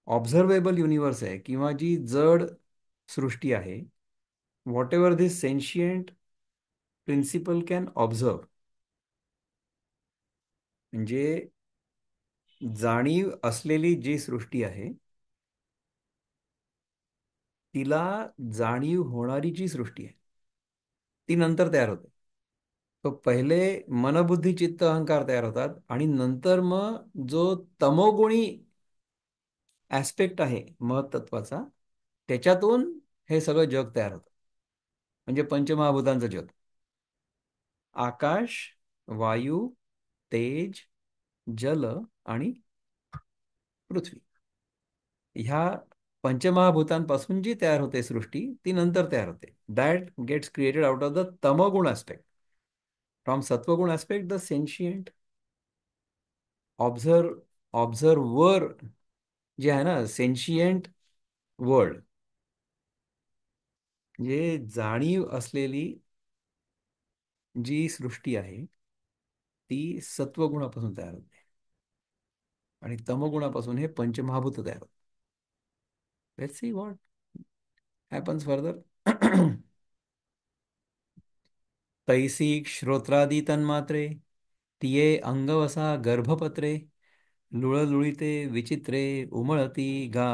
ऑब्झर्वेबल युनिवर्स आहे किंवा जी जड सृष्टी आहे, whatever this sentient principle can observe, म्हणजे जाणीव असलेली जी सृष्टी आहे तिला जाणीव होणारी जी सृष्टी आहे ती नंतर तयार होते. तो पहिले मनबुद्धी चित्त अहंकार तयार होतात, आणि नंतर मग जो तमोगुणी ऍस्पेक्ट आहे महत्त्वाचा, त्याच्यातून हे सगळं जग तयार होतं, म्हणजे पंचमहाभूतांचं जग. आकाश, वायू, तेज, जल आणि पृथ्वी, ह्या पंचमहाभूतांपासून जी तयार होते सृष्टी ती नंतर तयार होते. That gets created out of the tamoguna aspect. From sattvaguna aspect the sentient observer जे आहे ना, सेन्शियंट वर्ल्ड, म्हणजे जाणीव असलेली जी सृष्टी आहे ती सत्वगुणापासून तयार होते. आणि तमोगुणापासून हे पंचमहाभूत तयार होतात. Let's see what happens further. तैसी श्रोत्रादी तन्मात्रे तिये अंगवसा गर्भपत्रे लुळलुळीते विचित्रे उमळती गा.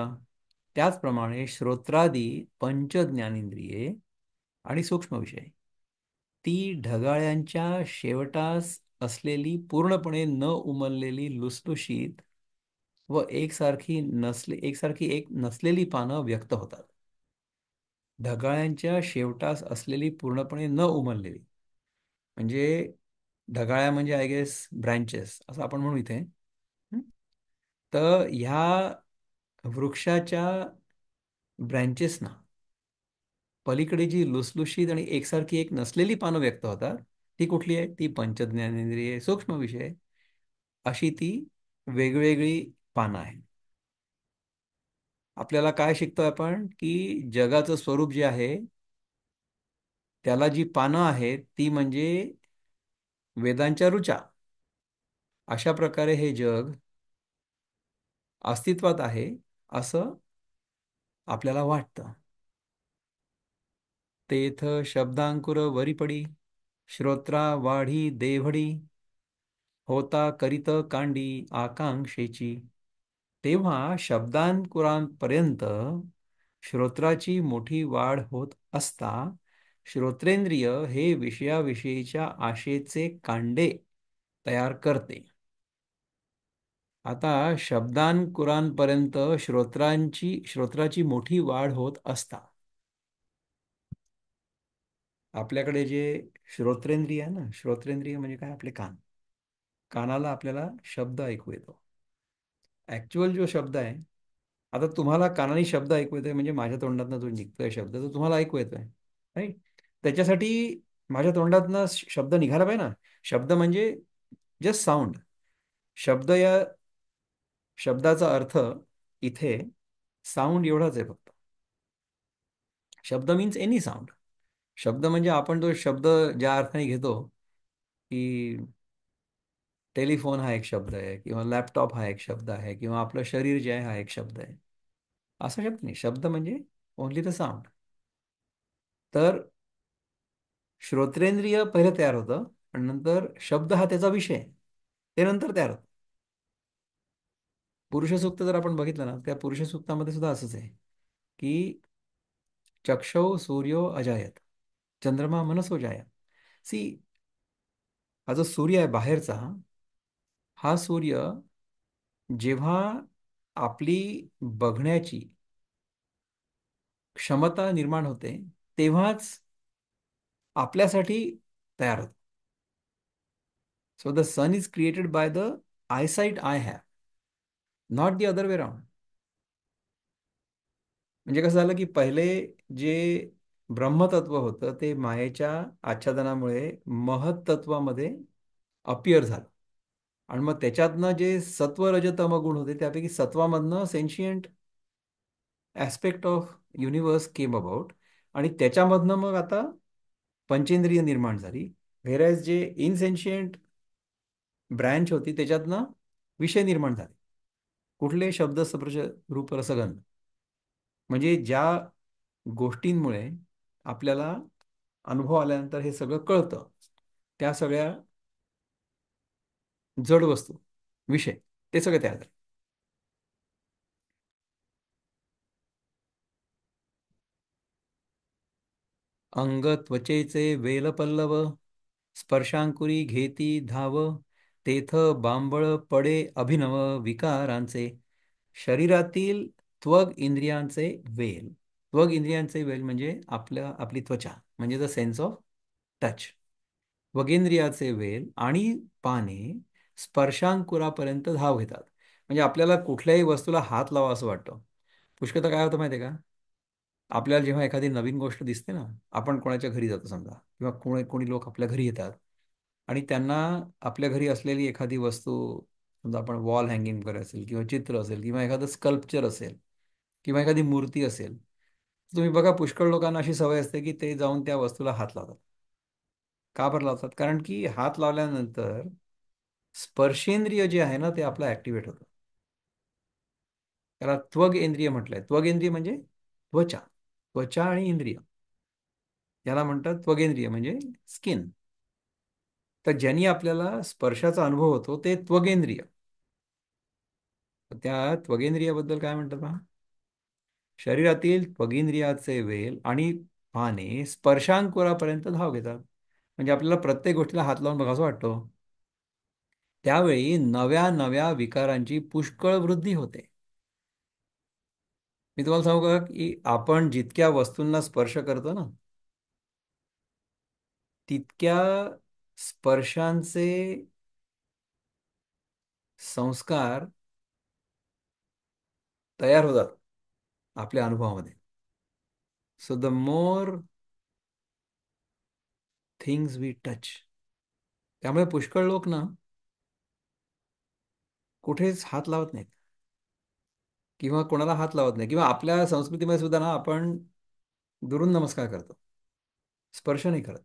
त्याचप्रमाणे श्रोत्रादी पंच ज्ञानेंद्रिये आणि सूक्ष्म विषय ती ढगाळ्यांच्या शेवटास असलेली पूर्णपणे न उमललेली लुसलुशीत व एकसारखी एक नसलेली पानं व्यक्त होतात. ढगाळ्यांच्या शेवटास असलेली पूर्णपणे न उमललेली म्हणजे ढगाळ्या म्हणजे आय गेस ब्रँचेस असं आपण म्हणू इथे. हं? तर ह्या वृक्षाच्या ब्रँचेसना पलीकडे जी लुसलुशीत आणि एकसारखी एक नसलेली पानं व्यक्त होतात ती कुठली आहे? ती पंचज्ञानेंद्रिय सूक्ष्म विषय अशी ती वेगवेगळी पानं आहेत. आपल्याला काय शिकतोय आपण की जगाचं स्वरूप जे आहे त्याला जी पानं आहेत ती म्हणजे वेदांच्या ऋचा. अशा प्रकारे हे जग अस्तित्वात आहे असं आपल्याला वाटतं. तेथ शब्दांकुर वरी पडी श्रोत्रा वाढी देवडी होता करीत कांडी आकांक्षेची. तेव्हा शब्दांकुरांपर्यंत श्रोत्राची मोठी वाढ होत असता श्रोत्रेंद्रिय हे विषयाविषयीच्या आशेचे कांडे तयार करते. आता शब्दांकुरांपर्यंत श्रोत्राची मोठी वाढ होत असता आपल्याकडे जे श्रोत्रेंद्रिय आहे ना, श्रोत्रेंद्रिय म्हणजे काय? आपले कान. कानाला आपल्याला शब्द ऐकू येतो. ऍक्च्युअल जो शब्द आहे, आता तुम्हाला कानाने शब्द ऐकू येतोय म्हणजे माझ्या तोंडातनं जो निघतोय शब्द तो तुम्हाला ऐकू येतोय, राईट? त्याच्यासाठी माझ्या तोंडातनं शब्द निघाला पाहिजे ना. शब्द म्हणजे जस्ट साऊंड. शब्द या शब्दाचा अर्थ इथे साऊंड एवढाच आहे फक्त. शब्द मीन्स एनी साऊंड. शब्द म्हणजे आपण तो शब्द ज्या अर्थाने घेतो की टेलिफोन हा एक शब्द आहे किंवा लॅपटॉप हा एक शब्द आहे किंवा आपलं शरीर जे आहे हा एक शब्द आहे, असा शब्द नाही. शब्द म्हणजे ओनली द साऊंड. तर श्रोत्रेंद्रिय पहिले तयार होतं आणि नंतर शब्द हा त्याचा विषय ते नंतर तयार होतं. पुरुष सूक्त जर आपण बघितलं ना, त्या पुरुष सूक्तामध्ये सुद्धा असंच आहे की चक्षौ सूर्यो अजायत चंद्रमा मनसो जाया. सी, हा जो सूर्य आहे बाहेरचा, हा सूर्य जेव्हा आपली बघण्याची क्षमता निर्माण होते तेव्हाच आपल्यासाठी तयार होतो. So the sun is created by the eyesight I have, not the other way round. म्हणजे कसं झालं की पहिले जे ब्रह्मतत्व होतं ते मायेच्या आच्छादनामुळे महत्तत्वामध्ये अपियर झालं आणि मग त्याच्यातनं जे सत्व रज तम गुण होते त्यापैकी सत्वामधनं sentient aspect of universe came about आणि त्याच्यामधनं मग आता पंचेंद्रिय निर्माण झाली. व्हेरॅज जे इनसेन्शियंट ब्रँच होती त्याच्यातनं विषय निर्माण झाले. कुठले? शब्द स्पर्श रूप रसगंध. म्हणजे ज्या गोष्टींमुळे आपल्याला अनुभव आल्यानंतर हे सगळं कळतं त्या सगळ्या जड वस्तू विषय ते सगळे तयार झाले. अंग त्वचेचे वेलपल्लव स्पर्शांकुरी घेती धाव तेथ बांबळ पडे अभिनव विकारांचे. शरीरातील त्वग इंद्रियांचे वेल. त्वग इंद्रियांचे वेल म्हणजे आपली त्वचा म्हणजे द सेन्स ऑफ टच. त्वगेंद्रियाचे वेल आणि पाने स्पर्शांकुरापर्यंत धाव घेतात. म्हणजे आपल्याला कुठल्याही वस्तूला हात लावा असं वाटतं. पुष्कळदा काय होतं माहिती आहे का? आपल्याला जेव्हा एखादी नवीन गोष्ट दिसते ना, आपण कोणाच्या घरी जातो समजा किंवा कोणी लोक आपल्या घरी येतात आणि त्यांना आपल्या घरी असलेली एखादी वस्तू, समजा आपण वॉल हँगिंग वगैरे असेल किंवा चित्र असेल किंवा एखादं स्कल्पचर असेल किंवा एखादी मूर्ती असेल, तुम्ही बघा पुष्कळ लोकांना अशी सवय असते की ते जाऊन त्या वस्तूला हात लावतात. का बरं लावतात? कारण की हात लावल्यानंतर स्पर्शेंद्रिय जे आहे ना ते आपलं ऍक्टिव्हेट होतं. त्याला त्वग म्हटलंय. त्वगेंद्रिय म्हणजे त्वचा. त्वचा आणि इंद्रिय याला म्हणतात त्वगेंद्रिय म्हणजे स्किन. तर ज्यांनी आपल्याला स्पर्शाचा अनुभव होतो ते त्वगेंद्रिय. त्या त्वगेंद्रियाबद्दल काय म्हणतात पहा. शरीरातील त्वगिंद्रियाचे वेल आणि पाने स्पर्शांकुरापर्यंत धाव घेतात. म्हणजे आपल्याला प्रत्येक गोष्टीला हात लावून बघावं वाटतो. त्यावेळी नव्या नव्या विकारांची पुष्कळ वृद्धी होते. मी तुम्हाला सांगू का की आपण जितक्या वस्तूंना स्पर्श करतो ना, तितक्या स्पर्शांचे संस्कार तयार होतात आपल्या अनुभवामध्ये. So the more things we touch. त्यामुळे पुष्कळ लोक ना कुठेच हात लावत नाहीत किंवा कोणाला हात लावत नाही, किंवा आपल्या संस्कृतीमध्ये सुद्धा ना आपण दुरून नमस्कार करतो, स्पर्श नाही करत.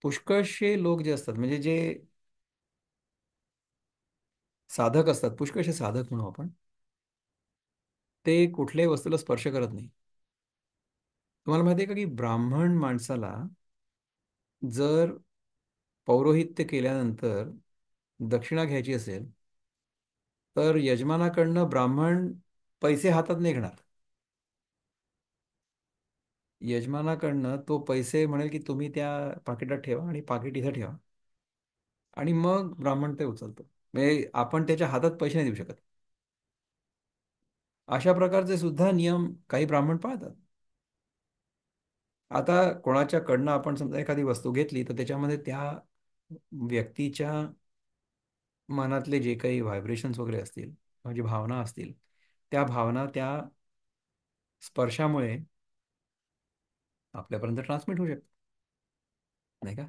पुष्कळशे लोक जे असतात म्हणजे जे साधक असतात, पुष्कळशे साधक म्हणू आपण, ते कुठल्याही वस्तूला स्पर्श करत नाही. तुम्हाला माहिती आहे का की ब्राह्मण माणसाला जर पौरोहित्य केल्यानंतर दक्षिणा घ्यायची असेल तर यजमानाकडनं ब्राह्मण पैसे हातात नाही घेणार. यजमानाकडनं तो पैसे म्हणेल की तुम्ही त्या पाकिटात ठेवा आणि पाकिट इथं ठेवा, आणि मग ब्राह्मण ते उचलतो. म्हणजे आपण त्याच्या हातात पैसे नाही देऊ शकत. अशा प्रकारचे सुद्धा नियम काही ब्राह्मण पाळतात. आता कोणाच्या कडनं आपण समजा एखादी वस्तू घेतली तर त्याच्यामध्ये त्या व्यक्तीच्या मनातले जे काही व्हायब्रेशन्स वगैरे असतील, म्हणजे भावना असतील, त्या भावना त्या स्पर्शामुळे आपल्यापर्यंत ट्रान्समिट होऊ शकतात, नाही का.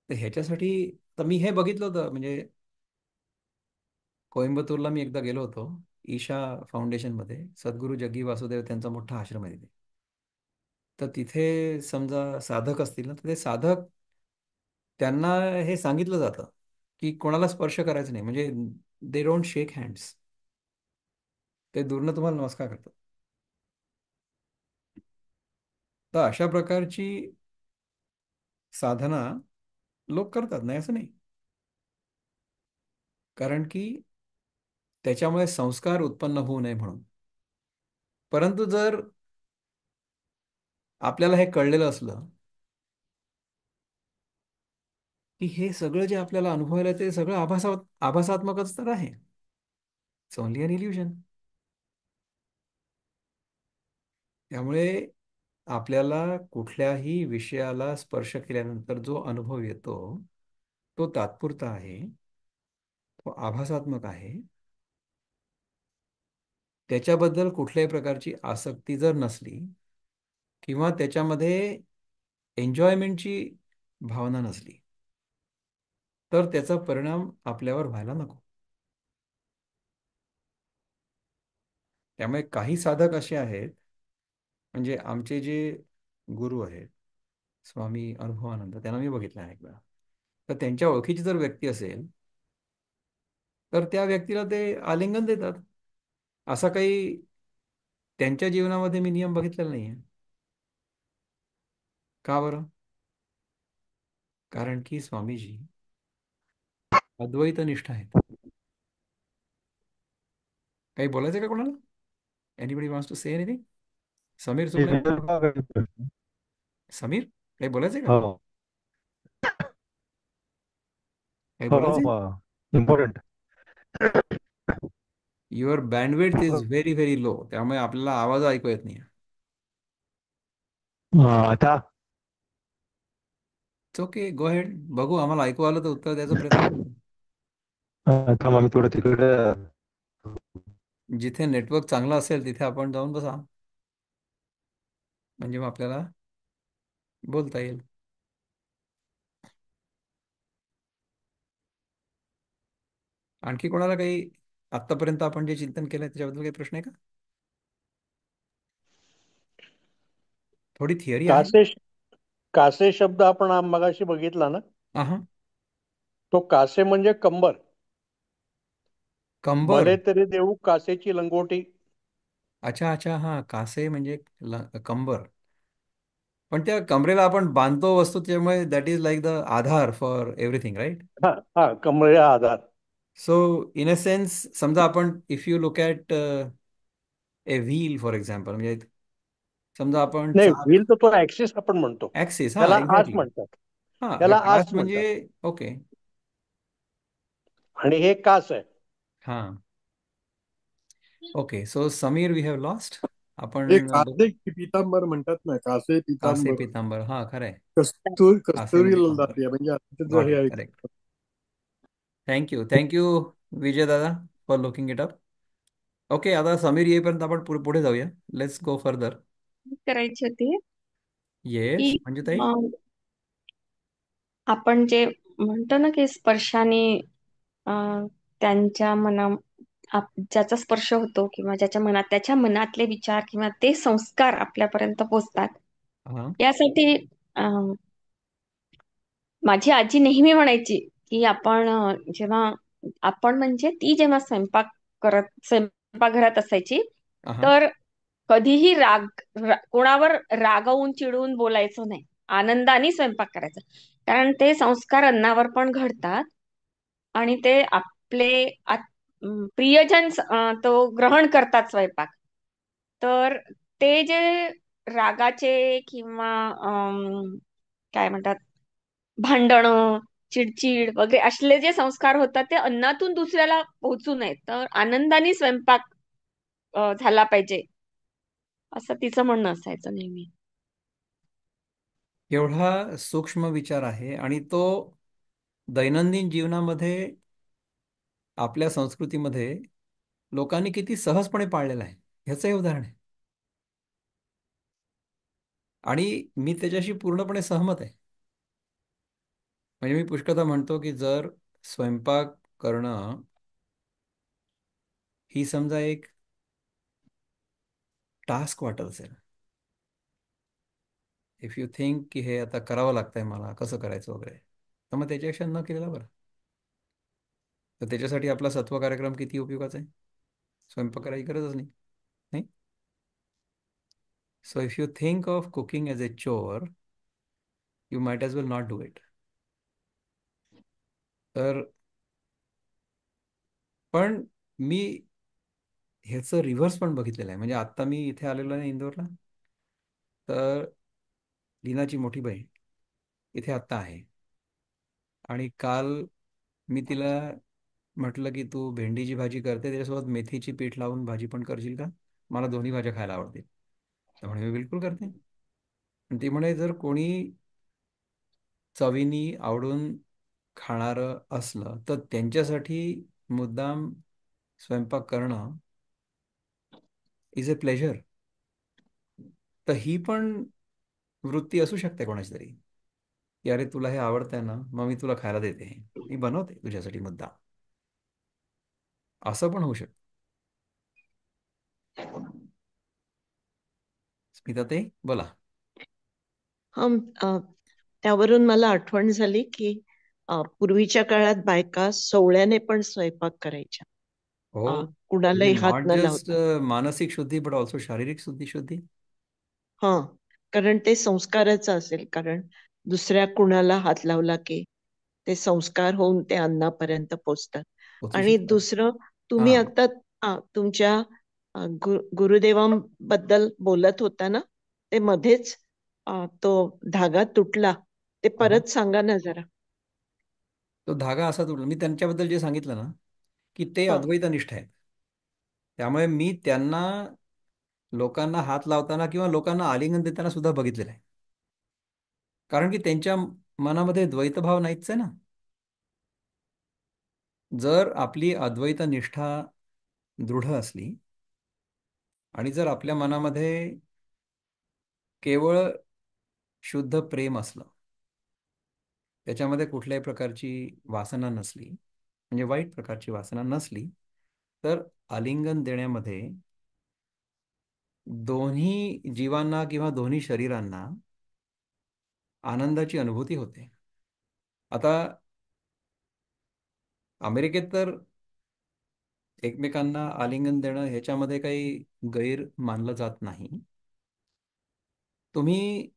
तर ह्याच्यासाठी तर मी हे बघितलं होतं. म्हणजे कोइंबतूरला मी एकदा गेलो होतो. ईशा फाउंडेशनमध्ये सद्गुरू जग्गी वासुदेव त्यांचा मोठा आश्रम आहे तिथे. तर तिथे समजा साधक असतील ना, तर ते साधक, त्यांना हे सांगितलं जातं की कोणाला स्पर्श करायचं नाही. म्हणजे दे डोंट शेक हँड्स. ते दूरनं तुम्हाला नमस्कार करतात. तर अशा प्रकारची साधना लोक करतात, नाही असं नाही. कारण की त्याच्यामुळे संस्कार उत्पन्न होऊ नये म्हणून. परंतु जर आपल्याला हे कळलेलं असलं की हे सगळं जे आपल्याला अनुभवायला ते सगळं आभासात्मकच तर आहे. It's only an illusion. त्यामुळे आपल्याला कुठल्याही विषयाला स्पर्श केल्यानंतर जो अनुभव येतो तो तात्पुरता आहे, तो आभासात्मक आहे. त्याच्याबद्दल कुठल्याही प्रकारची आसक्ती जर नसली किंवा त्याच्यामध्ये एन्जॉयमेंटची भावना नसली तर त्याचा परिणाम आपल्यावर व्हायला नको. त्यामुळे काही साधक असे आहेत, म्हणजे आमचे जे गुरु आहेत स्वामी अनुभवानंद, त्यांना मी बघितलं आहे एकदा. तर त्यांच्या ओळखीची जर व्यक्ती असेल तर त्या व्यक्तीला ते आलिंगन देतात. असा काही त्यांच्या जीवनामध्ये मी नियम बघितलेला नाहीये. का बरं? कारण की स्वामीजी अद्वैत निष्ठ आहेत. काही बोलायचं का कोणाला? Anybody wants to say anything? Sameer Supane. Sameer, काही बोलायचंय का? हो. काही बोलायचंय? हो. Important. Your bandwidth is very very low, त्यामुळे आपल्याला आवाज ऐकू येत नाही. आता इट्स ओके, गो हेड. बघू, आम्हाला ऐकू आलं तर उत्तर द्यायचा प्रयत्न करू. आता मग थोडं तिकडे. जिथे नेटवर्क चांगला असेल तिथे आपण जाऊन बसा, म्हणजे मग आपल्याला बोलता येईल. आणखी कोणाला काही आत्तापर्यंत आपण जे चिंतन केलंय त्याच्याबद्दल काही प्रश्न आहे का? थोडी थिअरी आहे. कासे कासे शब्द आपण मगाशी बघितला ना. हा. तो कासे म्हणजे कंबर. कंबर. भले तरी देऊ कासेची लंगोटी. अच्छा अच्छा, हा कासे म्हणजे कंबर. पण त्या कमरेला आपण बांधतो वस्तू, त्यामुळे that is like the aadhaar for everything, right? हा हा, कमरेला आधार. सो इन अ सेन्स, समजा आपण if you look at a wheel for example, म्हणजे समजा आपण नाही, चाक. व्हील तर तो ऍक्सिस आपण म्हणतो. ॲक्सिस, हा त्याला आस एक्झॅक्टली. म्हणतात. हा त्याला कास आस म्हणजे, म्हणतात. ओके. आणि हे कास आहे. हा. Okay, so Sameer, we have lost. हे आपण कासे पितांबर म्हणतात ना, कासे कासे पितांबर. पितांबर, हा खरंय. कासे कस्तुरी म्हणजे कंबर. लाल म्हणजे आजचं जो गॉट हे इट, आहे. करेक्ट. थँक्यू विजय दादा for looking it up. Okay, आता समीर येईपर्यंत आपण पुढे जाऊया. Let's go further. करायची होती येस, की म्हणजे ताई. आपण जे म्हणतो ना की स्पर्शाने त्यांच्या ज्याचा स्पर्श होतो किंवा ज्याच्या मनात, त्याच्या मनातले विचार किंवा ते संस्कार आपल्यापर्यंत पोहोचतात. हा यासाठी माझी आजी नेहमी म्हणायची की जेव्हा आपण म्हणजे ती जेव्हा स्वयंपाकघरात असायची, हा. तर कधीही कोणावर रागवून चिडून बोलायचं नाही. आनंदाने स्वयंपाक करायचा. कारण ते संस्कार अन्नावर पण घडतात आणि ते आपले प्रियजन तो ग्रहण करतात स्वयंपाक. तर ते जे रागाचे किंवा काय म्हणतात, भांडणं, चिडचिड वगैरे असले जे संस्कार होतात ते अन्नातून दुसऱ्याला पोहोचू नयेत. तर आनंदाने स्वयंपाक झाला पाहिजे, असं तिचं म्हणणं असायचं नेहमी. एवढा सूक्ष्म विचार आहे, आणि तो दैनंदिन जीवनामध्ये, आपल्या संस्कृतीमध्ये लोकांनी किती सहजपणे पाळलेला आहे, ह्याचं हे उदाहरण आहे. आणि मी त्याच्याशी पूर्णपणे सहमत आहे. म्हणजे मी पुष्कळदा म्हणतो की जर स्वयंपाक करणं ही समजा एक टास्क वाटत असेल, इफ यू थिंक की हे आता करावं लागतंय, मला कसं करायचं वगैरे, तर मग त्याच्यापेक्षा न केलेलं बरं. तर त्याच्यासाठी आपला सत्व कार्यक्रम किती उपयोगाचा आहे. स्वयंपाक करायची गरजच नाही, नाही. So if you think of cooking as a chore, you might as well not do it. तर पण मी ह्याचं रिव्हर्स पण बघितलेलं आहे. म्हणजे आत्ता मी इथे आलेलो आहे इंदोरला, तर लीनाची मोठी बहीण इथे आत्ता आहे. आणि काल मी तिला म्हटलं की तू भेंडीची भाजी करते, त्याच्यासोबत मेथीची पीठ लावून भाजी पण करशील का? मला दोन्ही भाज्या खायला आवडतील. तर म्हणे मी बिलकुल करते. आणि ती म्हणे जर कोणी चवीनी आवडून खाणारं असलं तर त्यांच्यासाठी मुद्दाम स्वयंपाक करणं इज अ प्लेजर. तर ही पण वृत्ती असू शकते कोणाची तरी, की अरे तुला हे आवडतंय ना, मग मी तुला खायला देते, मी बनवते तुझ्यासाठी मुद्दा. असं पण होऊ शकतं. स्मिता ते बोला. हं, त्यावरून मला आठवण झाली की पूर्वीच्या काळात बायका सोवळ्याने पण स्वयंपाक करायच्या. हो, म्हणजे कुणालाही हात नॉट न जस्ट लावता. मानसिक शुद्धी, बट ऑल्सो शारीरिक शुद्धी. हा, कारण ते संस्काराचं असेल. कारण दुसऱ्या कुणाला हात लावला की ते संस्कार होऊन ते अन्नापर्यंत पोचतात. पोचू आणि शकतात. दुसरं, तुम्ही हां. आता तुमच्या गुरुदेवांबद्दल बोलत होता ना, ते मध्येच तो धागा तुटला, ते हां. परत सांगा ना जरा. तो धागा असा तुटला, मी त्यांच्याबद्दल जे सांगितलं ना, की ते हा. अद्वैतनिष्ठ आहेत. त्यामुळे मी त्यांना लोकांना हात लावताना किंवा लोकांना आलिंगन देताना सुद्धा बघितलेलं आहे. कारण की त्यांच्या मनामध्ये द्वैतभाव नाहीच आहे ना. जर आपली अद्वैत निष्ठा दृढ असली आणि जर आपल्या मनामध्ये केवळ शुद्ध प्रेम असलं, त्याच्यामध्ये कुठल्याही प्रकारची वासना नसली, म्हणजे वाईट प्रकारची वासना नसली, तर आलिंगन देण्यामध्ये दोन्ही जीवांना किंवा दोन्ही शरीरांना आनंदाची अनुभूती होते. आता अमेरिकेत तर एकमेकांना आलिंगन देणं ह्याच्यामध्ये काही गैर मानलं जात नाही. तुम्ही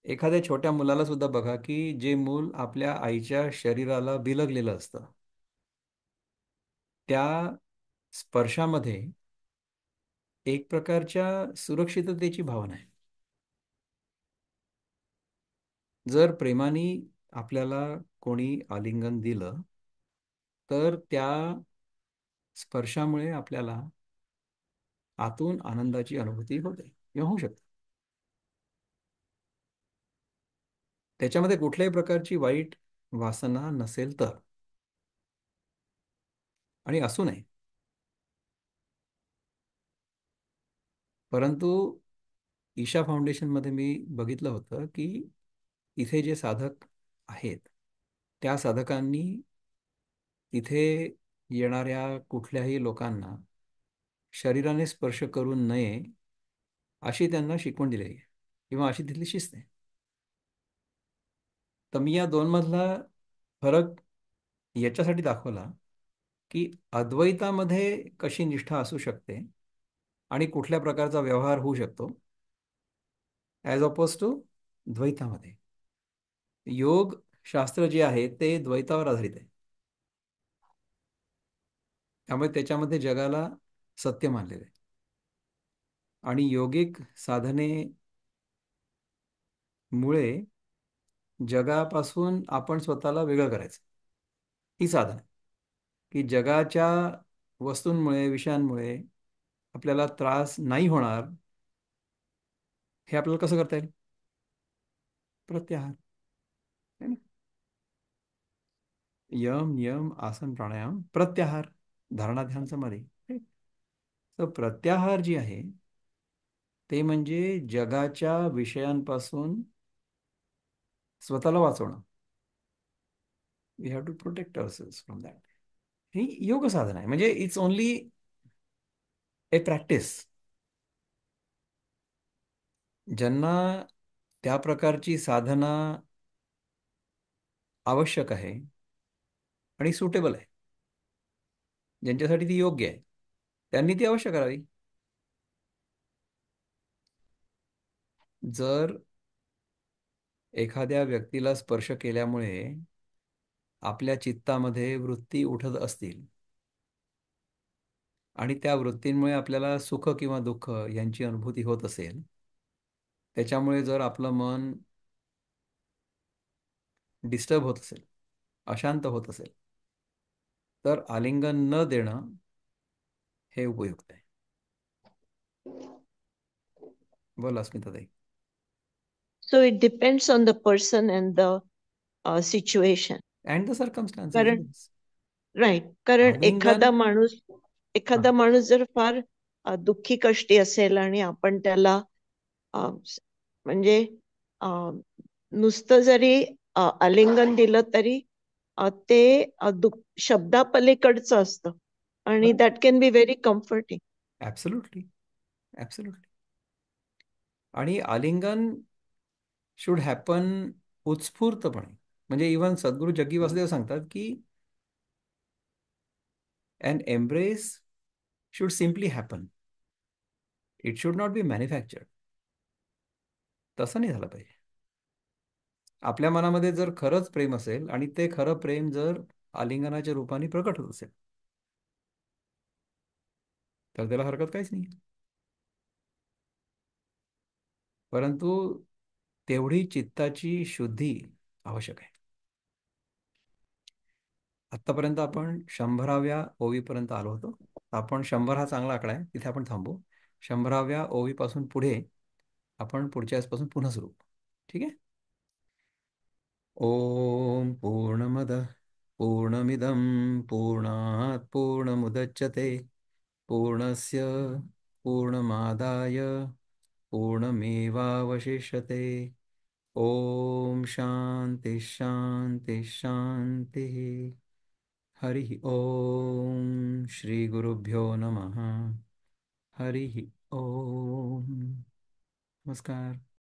एखाद्या छोट्या मुलाला सुद्धा बघा की जे मूल आपल्या आईच्या शरीराला बिलगलेलं असतं, त्या स्पर्शामध्ये एक प्रकारच्या सुरक्षिततेची भावना आहे. जर प्रेमाने आपल्याला कोणी आलिंगन दिलं तर त्या स्पर्शामुळे आपल्याला आतून आनंदाची अनुभूती होते किंवा होऊ शकते. त्याच्यामध्ये कुठल्याही प्रकारची वाईट वासना नसेल तर, आणि असू नये. परंतु ईशा फाउंडेशनमध्ये मी बघितलं होतं की इथे जे साधक आहेत त्या साधकांनी इथे येणाऱ्या कुठल्याही लोकांना शरीराने स्पर्श करू नये अशी त्यांना शिकवण दिलेली आहे किंवा अशी तिथली शिस्त आहे. तर मी या दोन मधला फरक याच्यासाठी दाखवला की अद्वैतामध्ये कशी निष्ठा असू शकते आणि कुठल्या प्रकारचा व्यवहार होऊ शकतो ॲज अपोज टू द्वैतामध्ये. योग शास्त्र जे आहे ते द्वैतावर आधारित आहे, त्यामुळे त्याच्यामध्ये जगाला सत्य मानलेलं आहे. आणि योगिक साधनेमुळे जगापासून आपण स्वतःला वेगळं करायचं ही साधना आहे. की जगाच्या वस्तूंमुळे विषयांमुळे आपल्याला त्रास नाही होणार हे आपल्याला कसं करता येईल? प्रत्याहार, है ना? यम नियम आसन प्राणायाम प्रत्याहार, धारणा ध्यान समाधी. तर प्रत्याहार जी आहे ते म्हणजे जगाच्या विषयांपासून स्वतःला वाचवणं. We have to protect ourselves from that. ही योग साधना आहे, म्हणजे इट्स ओनली ए प्रॅक्टिस. ज्यांना त्या प्रकारची साधना आवश्यक आहे आणि सुटेबल आहे, ज्यांच्यासाठी ती योग्य आहे, त्यांनी ती अवश्य करावी. जर एखाद्या व्यक्तीला स्पर्श केल्यामुळे आपल्या चित्तामध्ये वृत्ती उठत असतील आणि त्या वृत्तींमुळे आपल्याला सुख किंवा दुःख यांची अनुभूती होत असेल, त्याच्यामुळे जर आपलं मन डिस्टर्ब होत असेल, अशांत होत असेल, तर आलिंगन न देणं हे उपयुक्त आहे. बोला अस्मिताताई. So it depends on the person and the situation. And the circumstances. कारण राईट, कारण आलिंगन एखादा माणूस जर फार दुःखी कष्टी असेल आणि आपण त्याला म्हणजे नुसतं जरी आलिंगन दिलं तरी ते शब्दापलीकडचं असतं आणि that can be very comforting. Absolutely, absolutely. आणि आलिंगन शुड हॅपन उत्स्फूर्तपणे. म्हणजे इव्हन सद्गुरू जग्गी वासुदेव सांगतात की an embrace should simply happen. It should not be manufactured. तसं नाही झालं पाहिजे. आपल्या मनामध्ये जर खरंच प्रेम असेल आणि ते खरं प्रेम जर आलिंगनाच्या रूपाने प्रकट होत असेल तर त्याला हरकत काहीच नाही. परंतु तेवढी चित्ताची शुद्धी आवश्यक आहे. आत्तापर्यंत आपण 100व्या ओवीपर्यंत आलो होतो. आपण 100 हा चांगला आकडा आहे, तिथे आपण थांबू. 100व्या ओवीपासून पुढे आपण पुढच्या आजपासून पुन्हा सुरू. ठीक आहे. ओम पूर्णमदः पूर्णमिदं पूर्णात् पूर्णमुदच्यते पूर्णस्य पूर्णमादाय पूर्णमेवावशिष्यते. ओम शांति शांति शांति. हरि ओम. श्री गुरुभ्यो नमः. हरि ओम. नमस्कार.